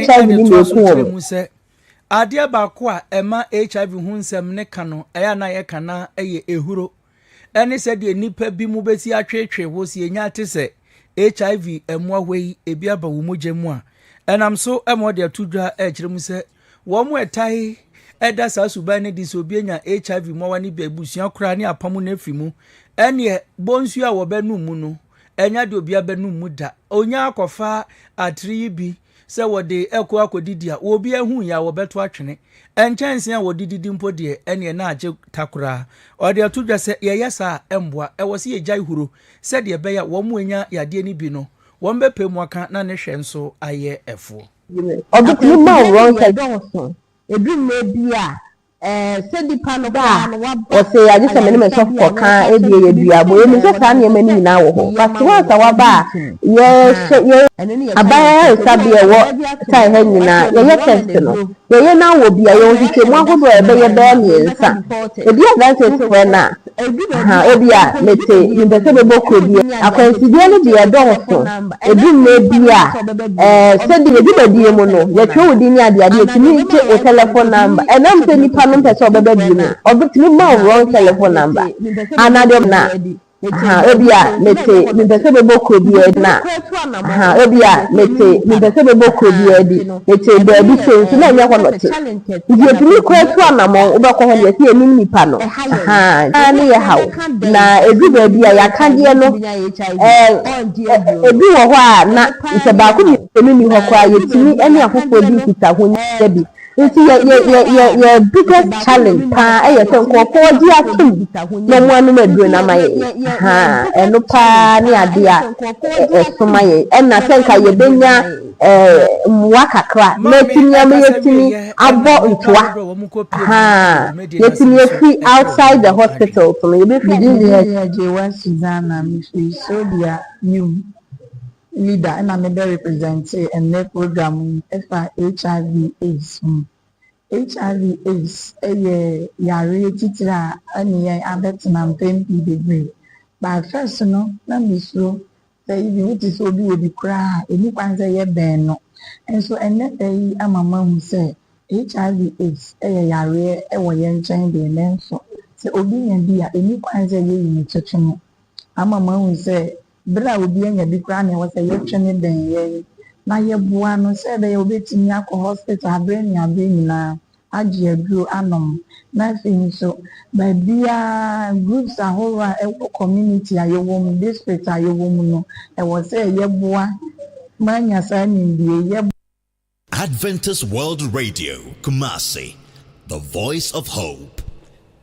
HIV ni me ko adia ba ko a ema HIV hu nsem ne ka no eya na ye kana eye ehuro ɛne sɛ deɛ nipa bi mu bɛsi atwetwe wo si enya te sɛ HIV ɛmoa hɔ ebi aba wo mogya mu a ɛnam so ɛmo de ato dwa ɛkyerɛ mu sɛ wɔn mo ɛtae ɛda saa suban ne di sɛ obi anya HIV mmoawa ne bi abusua koraa ne apam no afi mu ɛneɛ bonsu a wɔbɛnum mu no ɛnya de obi abɛnum mu da onya akɔfa atiri yi bi sɛ wɔde ɛkɔ akɔdidi a obi ahu ya wɔbɛto atwene ɛnkyɛnse a wɔdididi mpo deɛ ɛneɛ na agye takora ɔde ato dwa sɛ yɛyɛ saa ɛmboa ɛwɔ sɛ yɛgya ihuro sɛdeɛ ɛbɛyɛ wɔn mu anya yadeɛ no bi no wɔn bɛpɛ mu aka na ne hwɛ nso ayɛ ɛfo ɔbɛtumi ma wɔn sɛ dɔɔso edumma bi a sɛ nipa no ba wɔsɛ agye sɛ mene mɛsɔfo kɔka ebie yɛ duabo emi sɛ saa nneɛma no nyinaa wɔ hɔ but once a waba a yɛ abaya ɛsabeɛ wɔ tae ha nyinaa yɛyɛ test no yɛyɛ na wɔ bia yɛwɔ hwehwɛmu ahodoɔ a ɛbɛyɛ bɛyɛ mmiɛnsa ebi adanse foɔ no a ebi a mete nipa sɛ bɛbɔ kuro bi akwansideɛ no deɛ ɛdɔɔso edumma bi a sɛdeɛ ebi badie mu no yɛtwerɛ wo din ne adeade yɛtumi gye wo telephone number ɛnam sɛ nipa no mpɛ sɛ ɔbɛbɛ bi no ɔbɛtumi ma wo wrong telephone number anadeɛ na ebi a mete nipa sɛ bɛbɔ kuro bi na ebi a mete nipa sɛ bɛbɔ kuro bi adi mete baabi sɛ nso na ɛnyɛ hɔ nɔte nti yɛtumi kora tu anamɔn wobɛkɔ hɔ deɛ sɛ yɛnim nipa no ne yɛ haw na ebi baabi a yɛakadeɛ no ebi wɔ hɔ a na sɛ baako ni hɔ koraa yɛtumi ne afoforɔ di nkitaho nyɛ bi nti yɛ biggest challenge paa ɛyɛ sɛ nkɔfoɔ gye atom na ɔmo anom aduro no ama yɛ ɛno paa ne ade a ɛsoma yɛ ɛna sɛ nka yɛbɛnya mmoa kakra na yɛtumi ama yɛtumi abɔ ntoa yɛtumi afiri outside the hospital so no yɛbɛfiri yɛgyewa Susanna mefiri Sodia New leader and I'm a representative and their program for HIV AIDS. HIV AIDS a yare titra and ye abet nam tempi degree. But first no, let me slow. Say you want to so be cry, any one say ye ben. And so and that day a mama who say HIV AIDS a yare a wayan chain the name so. Say obedient dear, any one say ye in church. A mama who say Bra will be in a big run was a yotchany den ye. Na ye buano said they will be to me hospital, brain ya brain na Ajia grew anum. Nothing so. But dear groups are whole a community are your woman, district are your woman. I was say ye boa. Manya signing the ye. Adventist World Radio, Kumasi, the voice of hope.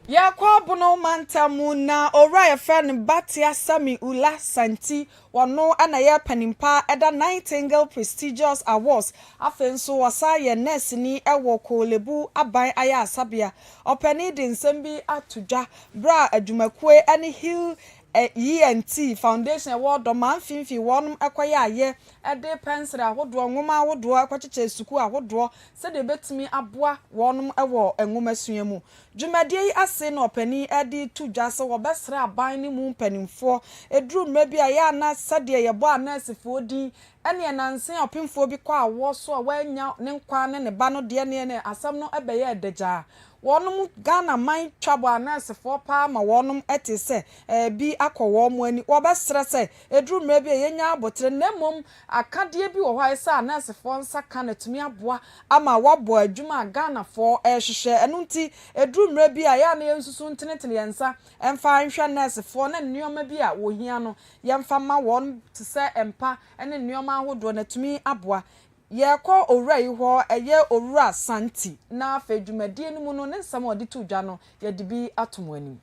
Yakobuno mantamu na ora friend Batia Sami Ula Santi wano ana ye penimpa eda Nightingale prestigious awards afenso wasa ye nurse ni ewo kolebu aban aya asabia openi din sembi atuja bra adwumakue ani hill ENT Foundation award do man finfi wonum ekwaye aye ede pensere ahodo nwoma ahodo akwacheche suku ahodo se de betimi aboa wonum ewo enwoma suamu dwumadie ase na opani ede tuja se wo besre aban ni mu panimfo edru mmebi aya na sade yebo anasefo din ene nansen opemfo bi kwa awo so a wanya ne nkwa ne ne ba no de ne asam no ebeye edeja wonum Ghana man twabo anasefo pa ma wonum etese bi akọwo mu ani wo besre se edru mmebi yenya abotre nemom akade bi wo hwa se anasefo nsa kana tumi aboa ama wabo adwuma Ghana fo ehhehwe enu nti edru mmebi ya na yensusu ntenetene yensa emfa nhwe anasefo na nneoma bi a wo hia no yemfa ma won te se empa ene nneoma ahodo na tumi aboa Yeko owura iho eye owura santi na afedwumadie no mu no ne nsam odi tudwa no ye de bi atomani.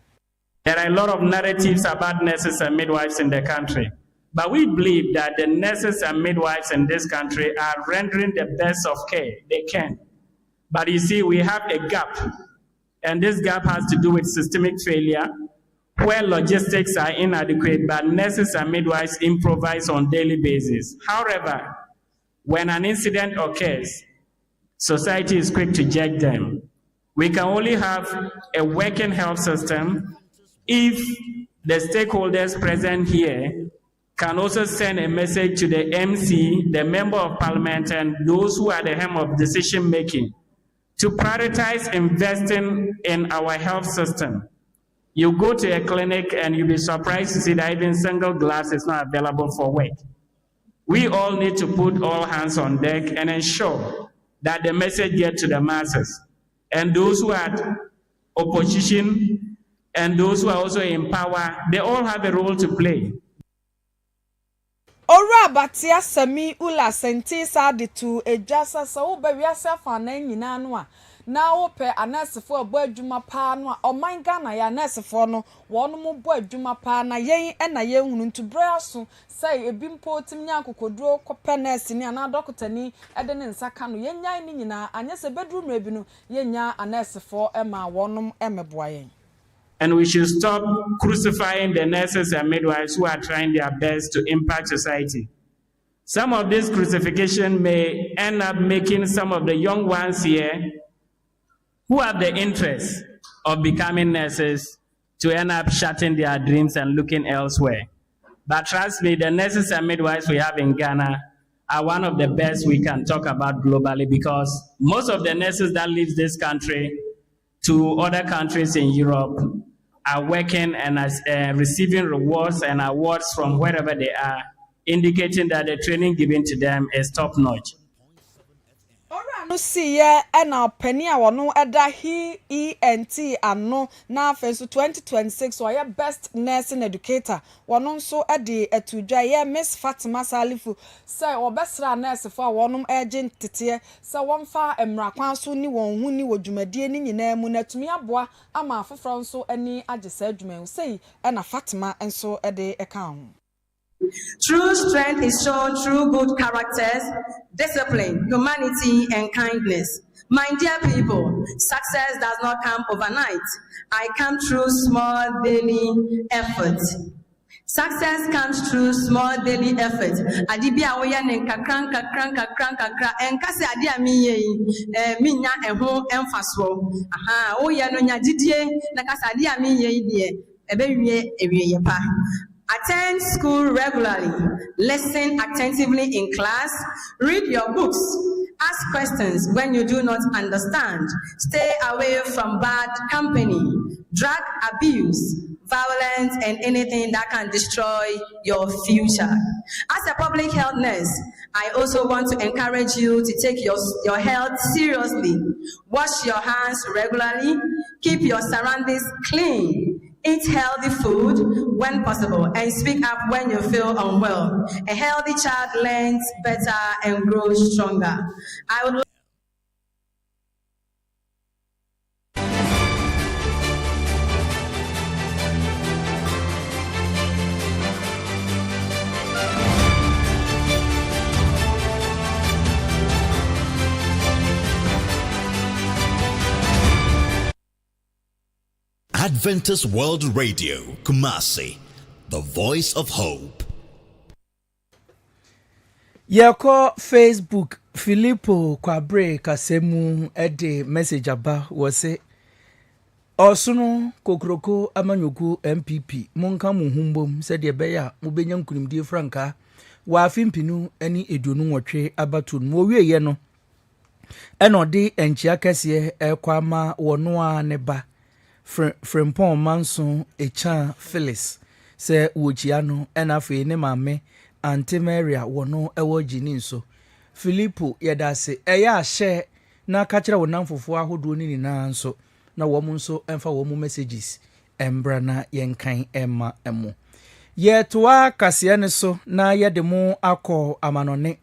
There are a lot of narratives about nurses and midwives in the country, but we believe that the nurses and midwives in this country are rendering the best of care they can. But you see, we have a gap, and this gap has to do with systemic failure, where logistics are inadequate, but nurses and midwives improvise on a daily basis. However, when an incident occurs, society is quick to judge them. We can only have a working health system if the stakeholders present here can also send a message to the MC, the Member of Parliament, and those who are the helm of decision making to prioritize investing in our health system. You go to a clinic and you'll be surprised to see that even single glass is not available for work. We all need to put all hands on deck and ensure that the message gets to the masses. And those who are opposition and those who are also in power, they all have a role to play. Ora batia sami ula senti sa de to ejasa sa wo ba wiase afa na nyina no a na wo pe anesefo abo adwuma pa no a oman Ghana ya anesefo no wono mo bo adwuma pa na yen e na yen hunu ntubre aso say ebi mpo timnya akokoduro kope nurse ni ana doctor ni e de ne nsaka no yenyan ni nyina anyese bedroom ebi no yenya anesefo e ma wonom emeboa yen. And we should stop crucifying the nurses and midwives who are trying their best to impact society. Some of this crucifixion may end up making some of the young ones here who have the interest of becoming nurses to end up shutting their dreams and looking elsewhere. But trust me, the nurses and midwives we have in Ghana are one of the best we can talk about globally, because most of the nurses that leave this country to other countries in Europe are working and receiving rewards and awards from wherever they are, indicating that the training given to them is top-notch. Ora no see ye na opani a wono eda he ENT ano na afenso 2026 wa best nursing educator wono nso ede etudwa ye Miss Fatima Salifu say obesra nurse for wonom agent tete say wonfa emrakwan so ni won hu ni wodwumadie ni nyina mu na tumi aboa ama afofro nso ani agesa adwuma say na Fatima nso ede eka ho. True strength is shown through good characters, discipline, humanity, and kindness. My dear people, success does not come overnight. I come through small daily efforts. Success comes through small daily efforts. Adibia oya nenkakran enkase adi amiye minya eho emfaso. Aha, oya no nya didie na kasa adi amiye die ebewie ewie pa. Attend school regularly, listen attentively in class, read your books, ask questions when you do not understand, stay away from bad company, drug abuse, violence, and anything that can destroy your future. As a public health nurse, I also want to encourage you to take your health seriously. Wash your hands regularly, keep your surroundings clean, eat healthy food when possible, and speak up when you feel unwell. A healthy child learns better and grows stronger. I would Adventist World Radio, Kumasi, the voice of hope. Yako Facebook Filippo Kwabre Kasemu ede message aba wose Osunu kokroko amanyuku MPP monka muhumbom sede beya mubenya nkunimdie franka wa afimpinu ani eduonu nwotwe abatu mo wieye no enode enchia kese ekwama wono a ne ba Frempon Manson Echa Phyllis se wochiano enafe ne mame Auntie Maria wono ewo jini so Filippo yedase eya hye na ka kire wonam fofo ahodo ni na nso na wo mu nso emfa wo mu messages embra na yenkan emma emo yetoa kase ne so na yede mu akọ amanone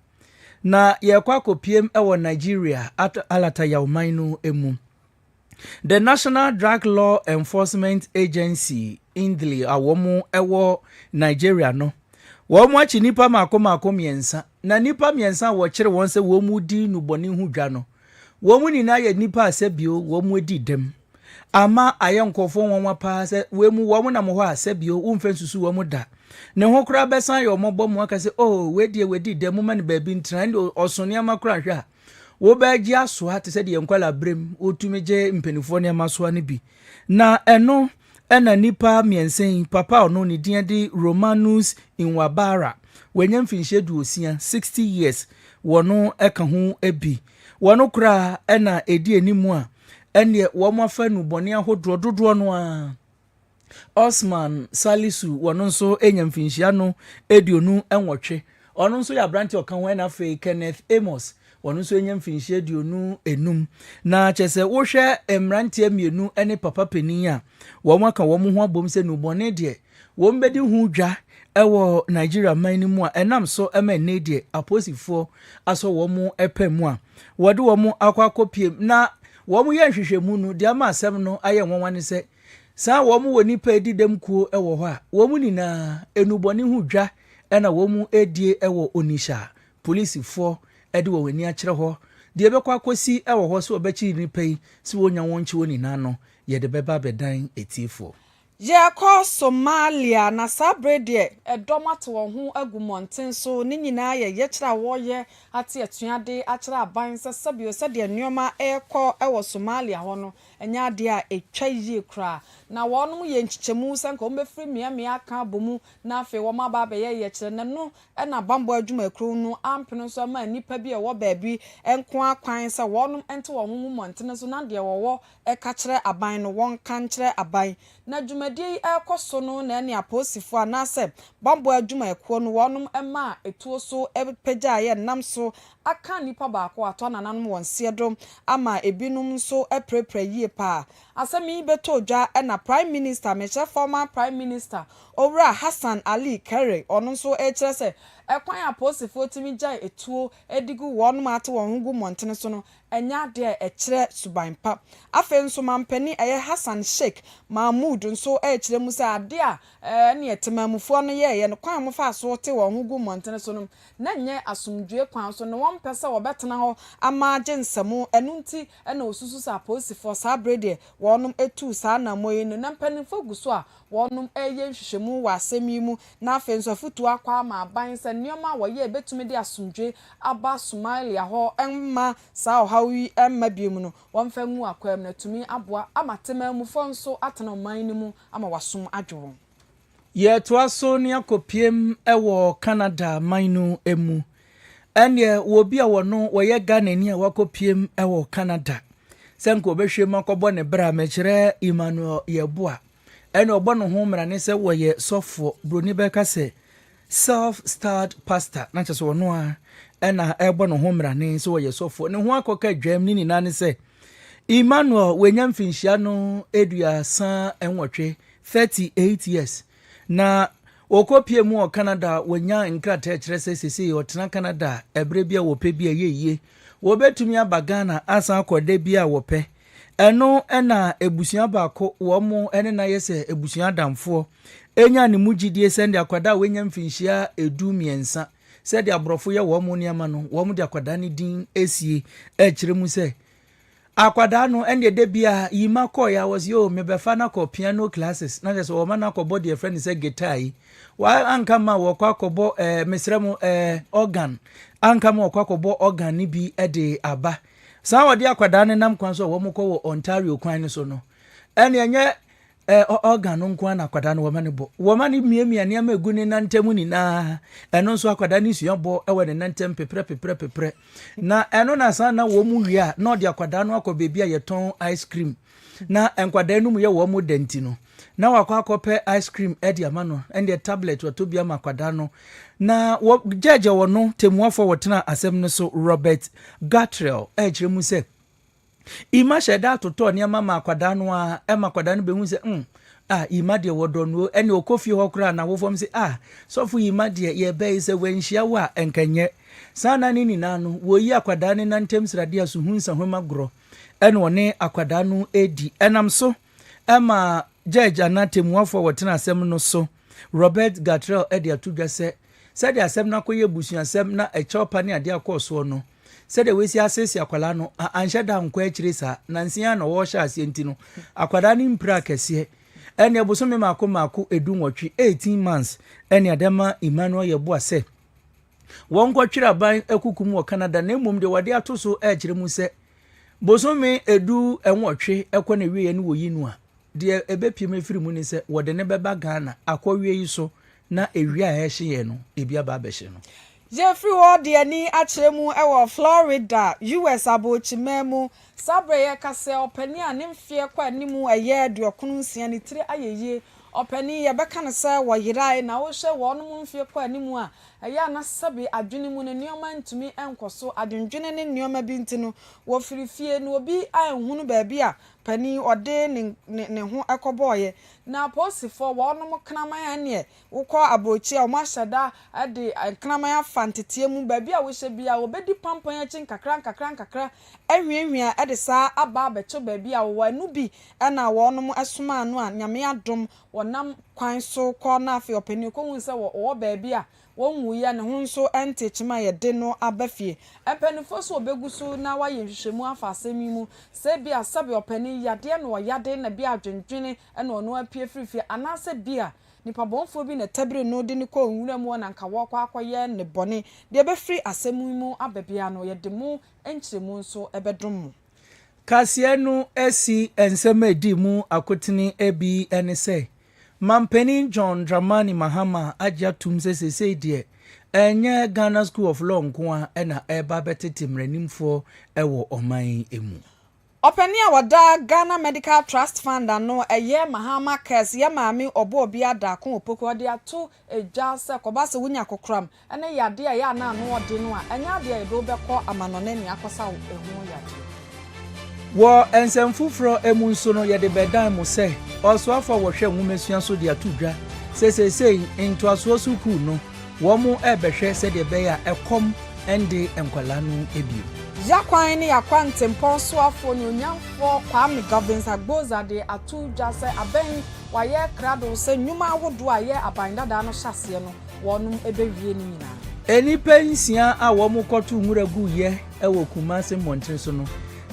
na yekwa kopiem ewo Nigeria alata yawmanu emu. The National Drug Law Enforcement Agency Indli awomu ewo Nigeria no womu achi nipa mako miensa na nipa miensa wo kire won se womu di nuboni hu dwa no womu ni na ye nipa asebio womu di dem ama ayenkofo wonwa pa se wemu womu na mo ho asebio umfensusu womu da ne ho kura besan yo mobo mu aka se oh we di dem ma ne ba bi ntrand osone amakura hwa wo ba gi aso ha te se de yenkwala brem otumeje mpenifo ne amaso ne bi na eno ena nipa miensen papa ono ni dia di Romanus Inwabara wenye mfinshe duosia 60 years wono eka ho ebi wono kura ena edi enimu a ene wo mafa nu bone ahodo dodo no a Osman Salisu wono nso enya mfinhia no eduonu enwotwe ono nso ya branch okan na fe Kenneth Amos wono nso enya mfinhia eduonu enum na chese wo hwe emrantie mienu ene papa penin a wo maka wo ho abom se nubone de wo mbedi hu dwa ewo Nigeria man ni mu a enam so ema ne de aposifo aso wo mu epemu a wode wo mu akwakopiem na wo mu ye hwehwemu nu de ama asem no aye nwanwane se saa wo mu woni pa edidem kuo ewo ho a wo mu nina enubone hu dwa ena wo mu edie ewo Onisha police fo ede wo wani akire ho de ebekwa akosi ewo ho so obechi ni pai si wonya wonchi woni na no ye de beba bedan etifo Yeko Somalia na sabrede edomato won ho agumonten so ni nyina ye kira wo ye ate atuade akira aban sabio se de nneoma ekọ ewo Somalia ho no enya de a etwa yie kra na wonum ye nchichemu se nka ombefiri miamia aka bomu na afi wo ma ba be ye kire ne no na bambo adwuma kru no ampeno so ma nipa bi e wo baabi enko akwan se wonum ente wo ho monten so na de wo eka kire aban no won kan kire aban na dwumadi ekoso no na ne aposifo anase bambo adwuma ekuo no wonum ema etuo so epagya ye nam so aka nipa baako ato nananum wonsiedo ama ebinum so eprepre yie pa asemi beto dwa na prime minister meche former prime minister Awr Hassan Ali Kere ono so ekire se ekwan aposifo timi gya etuo edigu wonum ate won gu montene so no enya de ekire subanpa afen nso mampani eye Hassan Sheikh Mahmoud nso ekire mu se ade a ne etemamufo no ye no kwan mofa so te won gu montene so no na nye asumdwe kwan so no won pese wo betena ho ama gensemu enunti na osusu sa aposifo sa brede wonum etu sa na moyi no na mpanifo guso a wonum eye hwehwemu wa asemi mu na afen nso futu akwa ma aban se nioma wo ye betumi de asumdwe aba Somalia ho emma sa ohawi emma biemu no won fa ngu akwam na tumi aboa amatemamufo nso atena man ni mu ama wasum adwo ye toaso ne akopiem ewo Canada manu emu ene wo bi a wono wo ye Ghana ni a wakopiem ewo Canada senko obehwe makobo ne bra mekire Emmanuel Yeboa ene obo no ho mra ne se wo ye sofo broni beka se self-start pastor na cheso wono a ena ebo no ho mra ne se wo ye sofo ne ho akoka dwam ni na ne se Emmanuel wenya mfinhia no eduasa enwotwe 38 years na okopie mu o Canada wenya nkrata kire sesese otena Canada ebre bia wo pe bia yeye wo betumi abagana asa akode bia wo pe eno ena ebusua baako wo mu ene na yese ebusua damfo enya ne mugidie sende akwada wenya mfinhia edu miensa sede abrofo ye wo mu niama no wo mu de akwada ne din esie kire mu se akwada no ende de bia yima koya was yo mebefa na ko piano classes na just wo mana ko body a friend say guitar yi wa anka ma wo kwa ko bo mesremu organ anka ma wo kwa ko bo organ ni bi de aba sa wo de akwada ne nam kwan so wo mo ko wo Ontario kwan ni so no ene enye organ no nkwa na akwada no wo mane bo wo mane miamia ne amagu ne nantemu ni na eno nso akwada ni suya bo ewe ne nantem pepre na eno na sa na wo mu wia na odi akwada no akọ bebi a yeton ice cream na enkwada nu mu ye wo mu denti no na wakọ akọpe ice cream edi ama no ende tablet wato bia makwada no na wo jeje wo no temuafo wotena asem no so Robert Gatrell ejire mu se ima sheda toto ne mama akwada no a makwada no behu se ima de wodo no ene okofi ho kra na wo fom se sofu ima de ye be se wenhia wa enkanye sana ni nina no wo yi akwada ne nantem srade aso hunsa homa gro ene one akwada no edi enam so ema judge anatemuafo wotena asem no so Robert Gatrell edi atudwa se de asem na koye busuasem na echopa ne ade akoso no sede wesi asesi akwala no anhye da nkwa akire sa nansia na wo hya asienti no akwada ni mpra kese ene ebusome mako edu nwotwe 18 months ene adema Emmanuel Yeboa se won kwatwira ban ekukum wo Canada na emom de wade atoso akire mu se bosome edu enwotwe ekọ na wiye ni wo yinu a de ebepiem efiri mu ni se wode ne beba Ghana akọwie yi so na ewia a ehye no ebia ba behye no Jeffrey Ward ani achiremu ewo Florida US abochimemu sabre ye kase opani a ne mfie kwa animu eye duokunu nsia ni tire ayeye opani ye beka ne se wo yirai na wo hwe wo no mfie kwa animu a eya na sabe adwene mu ne nioma ntumi enkoso adwendwene ne nioma bi ntino wo firifie no obi anhunu baabi a pani ode ne ho ekoboye na posifo wo no knaman ne wokọ abrochi a o ma hyeda ade knaman afantetie mu baabi a wo hye bia wo bedi pampan achi nkakra ehwiehwia ede saa aba abecho baabi a wo anu bi na wo no esoma anu a nyame adom wonam kwan so kọ na afi opani ko hu se wo baabi a won wuya ne ho nso entechima ye de no abafie epanifo so obegusu na waye hwehwemu afasemi mu se bia sabe opani yade na yade na bia adwendwene na ono apie frifie anase bia nipa bonfo bi na tabre no de ne ko nwura mu na nka wo kwakoye ne bone de befri asemu mu ababia no ye de mu enchiremu nso ebedom Kasienu esi ensemedi mu akotini ebi enese Mampeni John Dramani Mahama aja tumsese die enye Ghana School of Law nkoa na eba betete mranimfo ewo oman emu. Openi a wada Ghana Medical Trust Fund no eye Mahama Kes ye maami obo obi ada ko opoko de ato eja se kobase wunya kokram ene yade a ya na no ode no a enya de e do beko amanone ne akosa ehu yade. Wo ensemfufro emu nso no ye de bedan mu se osoafo wo hwe nwumesua so de atudwa sesesei into aso suku no wo mu ebehwe se de be ya ekom ende enkwala no ebio yakwan ne yakwante mponso afo ne onyamfo Kwame Governance agboza de atudwa se aben waye krado se nyuma awodo aye abandada no hyase no wonum ebewie ni nyina enipa nsia a wo mu kotu nwuragu ye ewo Kumasi Mountain so no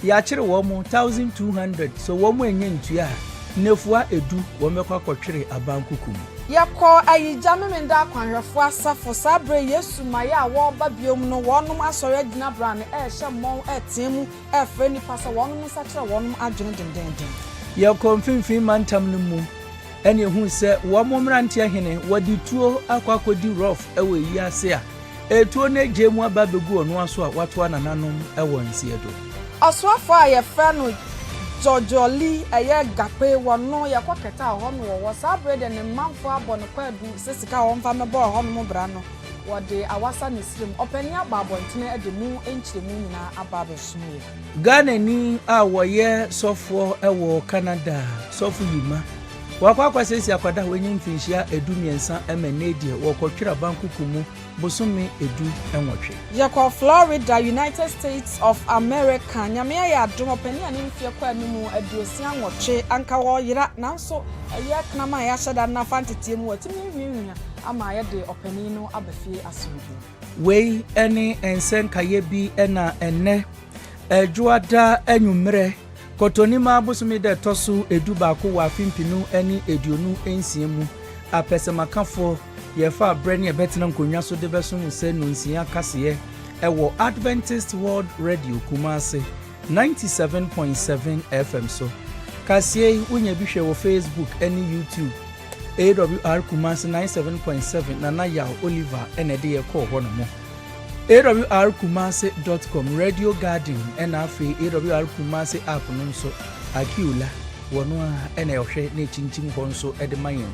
ya kire wo mu 1200 so wo mu enye ntua nefua edu wo mekwa kotwere abankukum yakọ ayija memenda akwanhwefo asafo sabre Yesu maya wo ba biom no wonum asore gina bra ne ehye mmon etemu efe ni pasa wonum sakire wonum adwene dendenden ya konfinfin mantam no mu ene hu se wo mu mrante ahene wodi tuo akwakodi rough ewe yi ase a etuo na jemu aba begu onu aso a wato anananom ewo nsiedo Aswafo a ye fa no Jojoli eye gape wono ye kwaketa ho no wo sabre de ne manfo abone kwadu sesika ho mfa mebo ho no bra no wode awasa ne srim opani ababonten ede mu enchiremu nyina ababesuye Ghana ni a woye sofo ewo Canada sofo yima wakwa sesi akwada wenye mfinhia edu miensa emenedie wokotwira bankukumu bosome edu enwotwe yakọ Florida United States of America nyame ya adom opani ani mfie kwa animu aduosia nwotwe anka wo yira nanso eye knama ya hyada na fantetie mu watimi hwiehwia ama ye de opani no abafie asomdwo wei ene ensenkaye bi ena enne ejuada enwumre Kotonima abosome de tosu edu baako wa fimpinu eni eduonu ensiemu apesemakafo yefa breni ebetena nkonwa so de beso se nonsia kaseye ewo Adventist World Radio Kumasi 97.7 FM so kaseye unya bi hwe wo Facebook eni YouTube Awr Kumasi 97.7 nana ya Oliver enede ye ko ho no mo awrkumasi.com Radio Garden enafe Awr Kumasi app no nso akiula wono a ene ohwe na chinchim ho nso ede mayen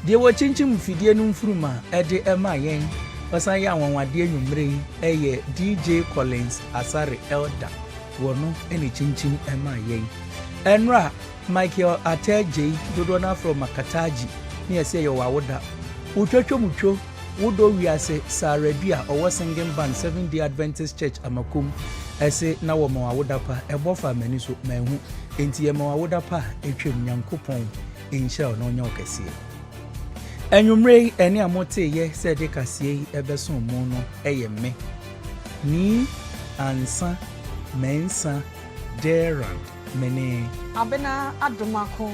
de wo chinchim fidie no mfuruma ede emayen osan ya wanwade anwumre eye DJ Collins Asare Elder wono ene chinchim emayen enra Michael Ateje dodona from Makataji ne ese ye wawoda utwatwomutwo Wodo wiase Sarebia owo singing band 7 Day Adventist Church Amakum ese na wo mawoda pa ebofa mani so mahu enti ye mawoda pa etwem Nyankopon insha no nya okese enwumre ene amote ye se de kase ebeson mu no eye me ni ansa mensa deran mene abena adomako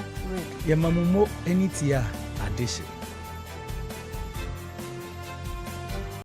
ye mamumo enitia addition